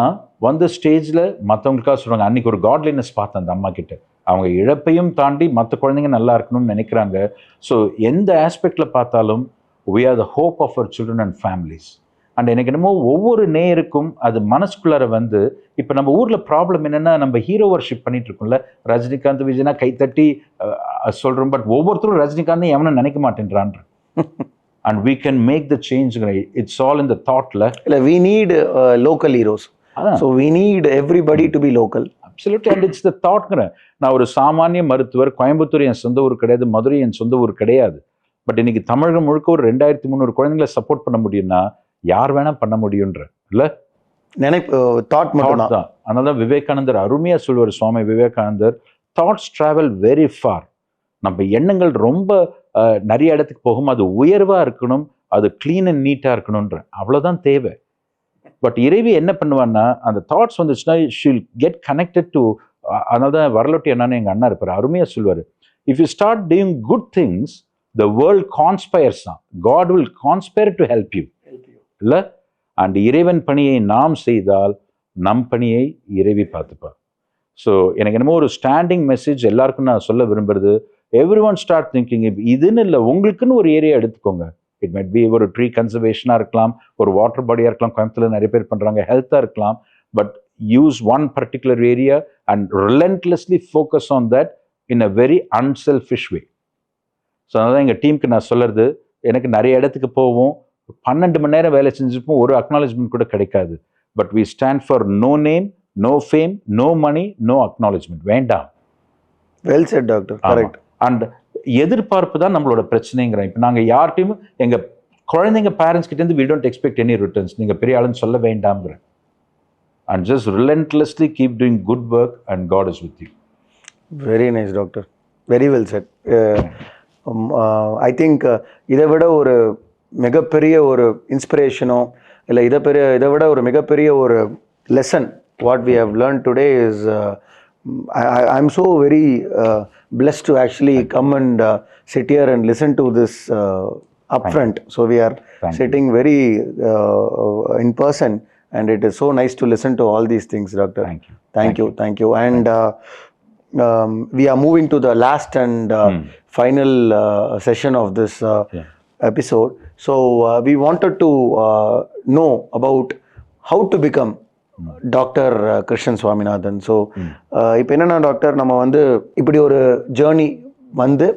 வந்து ஸ்டேஜில் மற்றவங்களுக்காக சொல்கிறாங்க. அன்றைக்கி ஒரு காட்லினஸ் பார்த்தேன் அந்த அம்மா கிட்ட. அவங்க இழப்பையும் தாண்டி மற்ற குழந்தைங்க நல்லா இருக்கணும்னு நினைக்கிறாங்க. ஸோ எந்த ஆஸ்பெக்டில் பார்த்தாலும் we are the hope of our children and families. And எனக்கு என்னமோ ஒவ்வொரு நேயருக்கும் அது மனசுக்குள்ளார வந்து, இப்போ நம்ம ஊரில் ப்ராப்ளம் என்னென்னா, நம்ம ஹீரோ வர்ஷிப் பண்ணிட்டு இருக்கோம்ல, ரஜினிகாந்த் விஜய்னா கைத்தட்டி சொல்கிறோம். பட் ஒவ்வொருத்தரும் ரஜினிகாந்த் எவனும் நினைக்க மாட்டேன்றான். And we can make the change. It's all in the thought la. We need local heroes. So we need everybody to be local. Absolutely. And it's the thought. நான் ஒரு சாமானிய மருத்துவர், கோயம்புத்தூர் என் சொந்த ஊர் கிடையாது, மதுரை என் சொந்த ஊர் கிடையாது. பட் இன்னைக்கு தமிழகம் முழுக்க ஒரு 2,300 குழந்தைங்களை சப்போர்ட் பண்ண முடியும்னா யார் வேணா பண்ண முடியும்ன்ற இல்லை தாட் மட்டும் தான். அதனால விவேகானந்தர் அருமையா சொல்லுவார், சுவாமி விவேகானந்தர், தாட்ஸ் டிராவல் வெரி ஃபார். நம்ம எண்ணங்கள் ரொம்ப நிறைய இடத்துக்கு போகும், அது உயர்வா இருக்கணும், அது கிளீன் அண்ட் நீட்டா இருக்கணும்ன்ற அவ்வளவுதான் தேவை. பட் இறைவி என்ன பண்ணுவான்னா, அந்த தாட்ஸ் வந்துச்சுன்னா ஷீல் கெட் கனெக்டட் டு. அதனால தான் வரலாற்று என்னன்னு எங்க அண்ணா இருப்பார், அருமையா சொல்லுவார், if you start doing good things the world conspires, God will conspire to help you இல்லை. அண்ட் இறைவன் பணியை நாம் செய்தால் நம் பணியை இறைவி பார்த்துப்பார். ஸோ எனக்கு என்னமோ ஒரு ஸ்டாண்டிங் மெசேஜ் எல்லாருக்கும் நான் சொல்ல விரும்புறது, எவ்ரி ஒன் ஸ்டார்ட் திங்கிங். இதுன்னு இல்லை, உங்களுக்குன்னு ஒரு ஏரியா எடுத்துக்கோங்க. இட் மைட் பி ஒரு ட்ரீ கன்சர்வேஷனாக இருக்கலாம், ஒரு வாட்டர் பாடியாக இருக்கலாம், கோயம்புத்தூர்ல நிறைய பேர் பண்ணுறாங்க, ஹெல்த்தாக இருக்கலாம். But use one particular area and relentlessly focus on that in a very unselfish way. So அதனால எங்கள் டீமுக்கு நான் சொல்கிறது, எனக்கு நிறைய இடத்துக்கு போவோம், 12 மணி நேரம் வேலை செஞ்சுப்போம், ஒரு அக்னாலஜ்மெண்ட் கூட கிடைக்காது. But we stand for no name, no fame, no money, no acknowledgement. வேண்டாம். Well said doctor, correct. And எதிர்பார்ப்பு தான் நம்மளோட பிரச்சனைங்கிறேன். இப்போ நாங்கள் யார்ட்டையும் எங்கள் குழந்தைங்க பேரண்ட்ஸ் கிட்டேருந்து we don't expect any returns, நீங்கள் பெரிய ஆளுன்னு சொல்ல வேண்டாம்ங்கிறேன். And just relentlessly keep doing good work and God is with you. Very nice doctor, very well said. I think இதை விட ஒரு மிகப்பெரிய ஒரு இன்ஸ்பிரேஷனோ இல்லை இதை விட ஒரு மிகப்பெரிய ஒரு lesson what we have learn today is I am so very blessed to actually come and sit here and listen to this upfront. So we are sitting very in person, and it is so nice to listen to all these things, Doctor. Thank you. And we are moving to the last and final session of this episode. So we wanted to know about how to become doctor Krishnan Swaminathan. So இப்போ என்னென்னா டாக்டர், நம்ம வந்து இப்படி ஒரு ஜேர்னி வந்து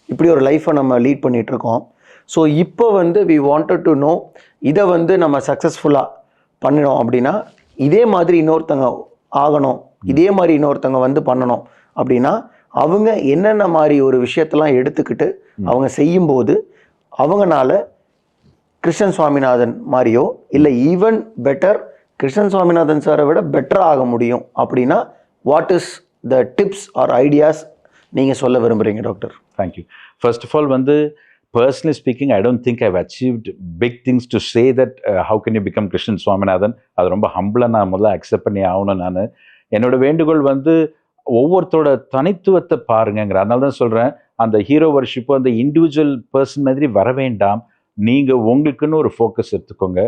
இப்படி ஒரு லைஃப்பை நம்ம லீட் பண்ணிகிட்ருக்கோம். ஸோ இப்போ வந்து வி வாண்டட் டு நோ, இதை வந்து நம்ம சக்ஸஸ்ஃபுல்லாக பண்ணினோம் அப்படின்னா இதே மாதிரி இன்னொருத்தங்க ஆகணும், இதே மாதிரி இன்னொருத்தங்க வந்து பண்ணணும் அப்படின்னா அவங்க என்னென்ன மாதிரி ஒரு விஷயத்தெல்லாம் எடுத்துக்கிட்டு அவங்க செய்யும்போது அவங்கனால கிருஷ்ணன் சுவாமிநாதன் மாதிரியோ இல்லை ஈவன் பெட்டர் கிருஷ்ணன் சுவாமிநாதன் சாரை விட பெட்டராக ஆக முடியும் அப்படின்னா what is the tips or ideas நீங்கள் சொல்ல விரும்புகிறீங்க doctor? Thank you. First of all வந்து personally speaking, I don't think I've achieved big things to say that how can you become Krishnan Swaminathan. அது ரொம்ப ஹம்பிளாக நான் முதல்ல அக்செப்ட் பண்ணி ஆகணும். நான் என்னோட வேண்டுகோள் வந்து ஒவ்வொருத்தரோட தனித்துவத்தை பாருங்கிற, அதனால தான் சொல்கிறேன், அந்த ஹீரோ வர்ஷிப்போ அந்த இண்டிவிஜுவல் பர்சன் மாதிரி வர வேண்டாம். நீங்கள் உங்களுக்குன்னு ஒரு ஃபோக்கஸ் எடுத்துக்கோங்க.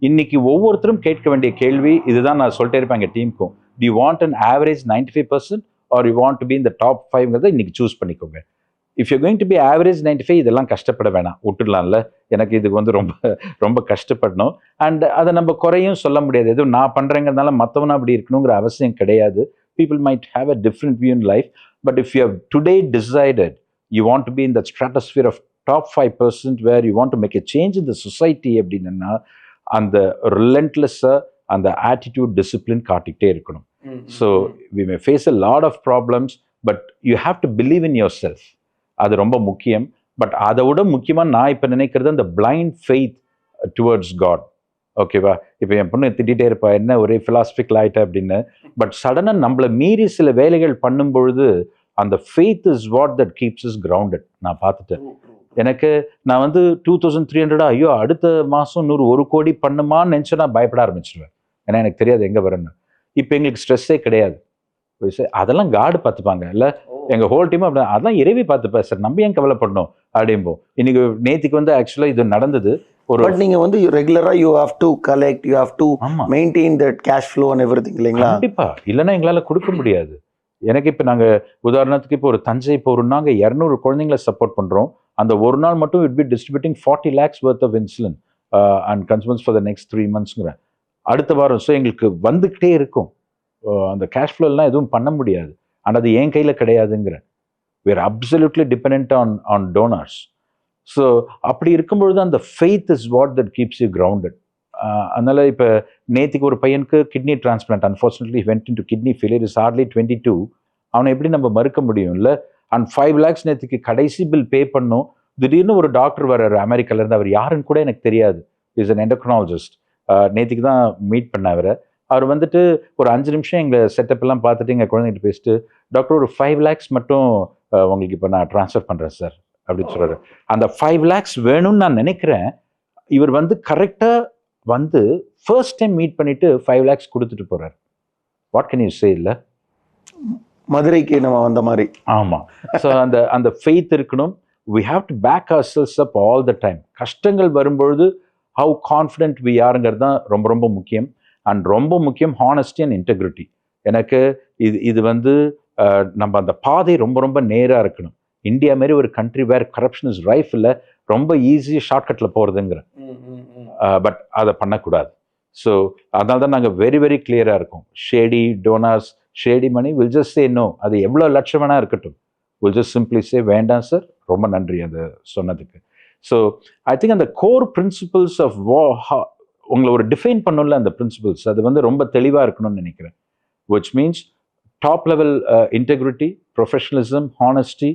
இன்னைக்கு ஒவ்வொருத்தரும் கேட்க வேண்டிய கேள்வி இதுதான், நான் சொல்லிட்டே இருப்பேன் எங்கள் டீமுக்கும். Do you want an average 95% or you want to be இந்த டாப் 5ங்கிறத இன்னைக்கு சூஸ் பண்ணிக்கோங்க. If you going to be average 95, இதெல்லாம் கஷ்டப்பட வேணாம், விட்டுடலாம்ல. எனக்கு இதுக்கு வந்து ரொம்ப ரொம்ப கஷ்டப்படணும். அண்ட் அதை நம்ம குறையும் சொல்ல முடியாது. எதுவும் நான் பண்ணுறேங்கிறதுனால மற்றவனும் அப்படி இருக்கணுங்கிற அவசியம் கிடையாது. People might have a different view in life. But if you have today decided you want to be in the stratosphere of top 5% where you want to make a change in the society அப்படின்னா அந்த ரிலன்ட்லெஸ்ஸாக அந்த ஆட்டிடியூட் டிசிப்ளின் காட்டிக்கிட்டே இருக்கணும். So we may face a lot of problems, but you have to believe in yourself. அது ரொம்ப முக்கியம். பட் அதை விட முக்கியமாக நான் இப்போ நினைக்கிறது அந்த பிளைண்ட் ஃபெய்த் டுவர்ட்ஸ் காட். ஓகேவா? இப்போ என் பொண்ணு திட்டிகிட்டே இருப்பா, என்ன ஒரே ஃபிலாசபிக்கல் ஆகிட்ட அப்படின்னு. பட் சடனாக நம்மளை மீறி சில வேலைகள் பண்ணும் பொழுது அந்த faith is what that keeps is grounded. நான் பார்த்துட்டேன். எனக்கு நான் வந்து 2300 ஐயோ அடுத்த மாதம் 1 கோடி பண்ணுமான்னு நினச்சி நான் பயப்பட ஆரம்பிச்சிடுவேன். ஏன்னா எனக்கு தெரியாது எங்கே வரேன்னு. இப்போ எங்களுக்கு ஸ்ட்ரெஸ்ஸே கிடையாது. அதெல்லாம் காடு பார்த்துப்பாங்க இல்லை, எங்கள் ஹோல் டீம் அப்படி, அதெல்லாம் இறைவி பார்த்துப்பேன் சார், நம்ம ஏன் கவலைப்படணும் அப்படிம்போ. இன்னைக்கு நேற்றுக்கு வந்து ஆக்சுவலாக இது நடந்தது. ஒரு பட் நீங்கள் வந்து ரெகுலராக you have to collect, you have to maintain that cash flow and everything இல்லைங்களா? கண்டிப்பாக, இல்லைன்னா எங்களால் கொடுக்க முடியாது. எனக்கு இப்போ நாங்கள் உதாரணத்துக்கு இப்போ ஒரு தஞ்சை போகிறோம்னா அங்கே 200 குழந்தைங்களை சப்போர்ட் பண்ணுறோம். அந்த ஒரு நாள் மட்டும் it be distributing 40 lakhs worth of insulin and consumables for the next 3 monthsங்கிறேன். அடுத்த வாரம். ஸோ எங்களுக்கு வந்துக்கிட்டே இருக்கும். அந்த கேஷ் ஃப்ளோலாம் எதுவும் பண்ண முடியாது. ஆனால் அது என் கையில் கிடையாதுங்கிறேன். we are absolutely dependent on donors. ஸோ அப்படி இருக்கும்பொழுது அந்த faith is what that keeps you grounded. அதனால் இப்போ நேற்றுக்கு ஒரு பையனுக்கு kidney transplant, unfortunately went into kidney failure, is hardly 22. அவனை எப்படி நம்ம மறுக்க முடியும் இல்லை? அண்ட் 5 lakhs நேற்றுக்கு கடைசி பில் பே பண்ணோம். திடீர்னு ஒரு டாக்டர் வர்றாரு அமெரிக்காலேருந்து. அவர் யாருன்னு கூட எனக்கு தெரியாது. Is an endocrinologist. நேற்றுக்கு தான் மீட் பண்ண அவரை. அவர் வந்துட்டு ஒரு 5 நிமிஷம் எங்கள் செட்டப் எல்லாம் பார்த்துட்டு எங்கள் குழந்தைகிட்ட பேசிட்டு, டாக்டர் ஒரு 5 lakhs மட்டும் உங்களுக்கு இப்போ நான் ட்ரான்ஸ்ஃபர் பண்ணுறேன் சார் அப்படின்னு சொல்கிறாரு. அந்த 5 lakhs வேணும்னு நான் நினைக்கிறேன். இவர் வந்து கரெக்டாக வந்து ஃபர்ஸ்ட் டைம் மீட் பண்ணிவிட்டு 5 lakhs கொடுத்துட்டு போகிறார். What can you say? இல்லை, மதுரைக்கு நம்ம வந்த மாதிரி. ஆமாம். ஸோ அந்த ஃபெய்த் இருக்கணும். we have to back ourselves up all the time. கஷ்டங்கள் வரும்பொழுது how confident we ஆருங்கிறது தான் ரொம்ப ரொம்ப முக்கியம். அண்ட் ரொம்ப முக்கியம் ஹானஸ்டி அண்ட் இன்டெகிரிட்டி. எனக்கு இது வந்து நம்ம அந்த பாதை ரொம்ப ரொம்ப நேராக இருக்கணும். இந்தியா மாரி ஒரு கண்ட்ரி வேர் கரப்ஷன் இஸ் ரைஃப் இல்லை, ரொம்ப ஈஸியாக ஷார்ட்கட்டில் போகிறதுங்கிற. பட் அதை பண்ணக்கூடாது. ஸோ அதனால தான் நாங்கள் வெரி வெரி கிளியராக இருக்கோம். Shady donors, shady money will just say no. அது எவ்வளோ லட்சம் வேணா இருக்கட்டும், வில் ஜஸ்ட் சிம்பிளி சே வேண்டாம் சார், ரொம்ப நன்றி அது சொன்னதுக்கு. ஸோ ஐ திங்க் அந்த கோர் பிரின்சிபல்ஸ் ஆஃப் உங்களை ஒரு டிஃபைன் பண்ணல அந்த பிரின்சிபல்ஸ், அது வந்து ரொம்ப தெளிவாக இருக்கணும்னு நினைக்கிறேன். Which means top level integrity, professionalism, honesty,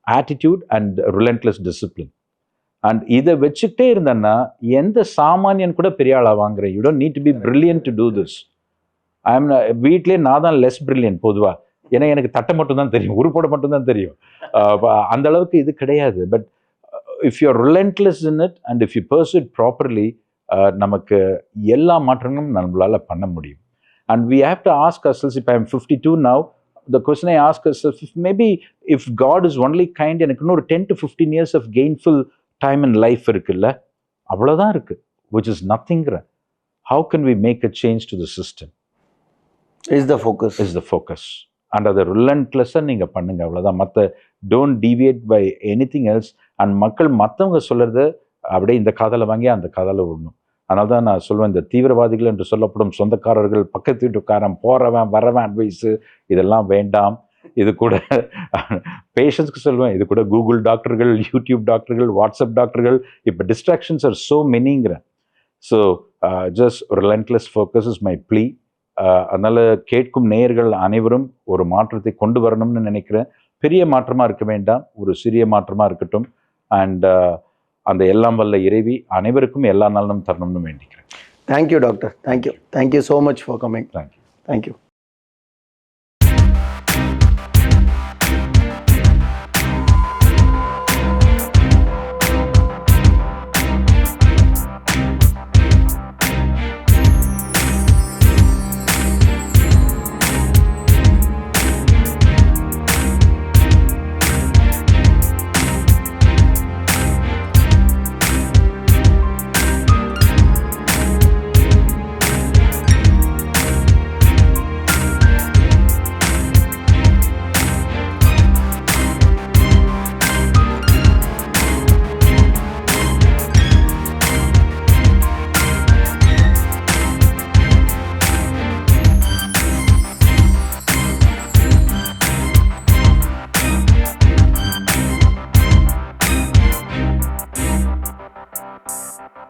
attitude and relentless discipline. And இதை வச்சுக்கிட்டே இருந்தேன்னா எந்த சாமானியன் கூட பெரிய ஆளாக வாங்குறேன். You don't need to be brilliant to do this. வீட்லேயே நான் தான் லெஸ் பிரில்லியன்ட் பொதுவாக. ஏன்னா எனக்கு தட்டை மட்டும் தான் தெரியும், உருப்போட மட்டும் தான் தெரியும். அந்த அளவுக்கு இது கிடையாது. But if you are relentless in it and if you pursuit properly நமக்கு எல்லா மாற்றங்களும் நம்மளால பண்ண முடியும். And we have to ask ourselves, if I am 52 now, the question I ask ourselves, if God is only kind, எனக்கு இன்னொரு 10 to 15 years of gainful time in life இருக்குல்ல, அவ்வளோதான் இருக்கு, which is nothing. How can we make a change to the system? Is the focus. Is the focus. And அதை ரிலன்ட்லெஸ்ஸாக நீங்கள் பண்ணுங்க, அவ்வளோதான். மற்ற don't deviate by anything else. And மக்கள் மற்றவங்க சொல்கிறத அப்படியே இந்த காதலை வாங்கி அந்த காதலை விடணும். அதனால தான் நான் சொல்லுவேன், இந்த தீவிரவாதிகள் என்று சொல்லப்படும் சொந்தக்காரர்கள், பக்கத்து வீட்டுக்காரன், போகிறவன் வரவன் அட்வைஸு, இதெல்லாம் வேண்டாம். இது கூட பேஷண்ட்ஸ்க்கு சொல்லுவேன், இது கூட கூகுள் டாக்டர்கள், யூடியூப் டாக்டர்கள், வாட்ஸ்அப் டாக்டர்கள், இப்போ டிஸ்ட்ராக்ஷன்ஸ் ஆர் ஸோ மெனிங்கிறேன். So just relentless focus is my plea. அதனால் கேட்கும் நேயர்கள் அனைவரும் ஒரு மாற்றத்தை கொண்டு வரணும்னு நினைக்கிறேன். பெரிய மாற்றமாக இருக்க வேண்டாம், ஒரு சிறிய மாற்றமாக இருக்கட்டும். அண்ட் அந்த எல்லாம் வல்ல இறைவி அனைவருக்கும் எல்லா நாளும் தரணும்னு வேண்டிக்கிறேன். Thank you doctor. Thank you so much for coming. Thank you. Thank you.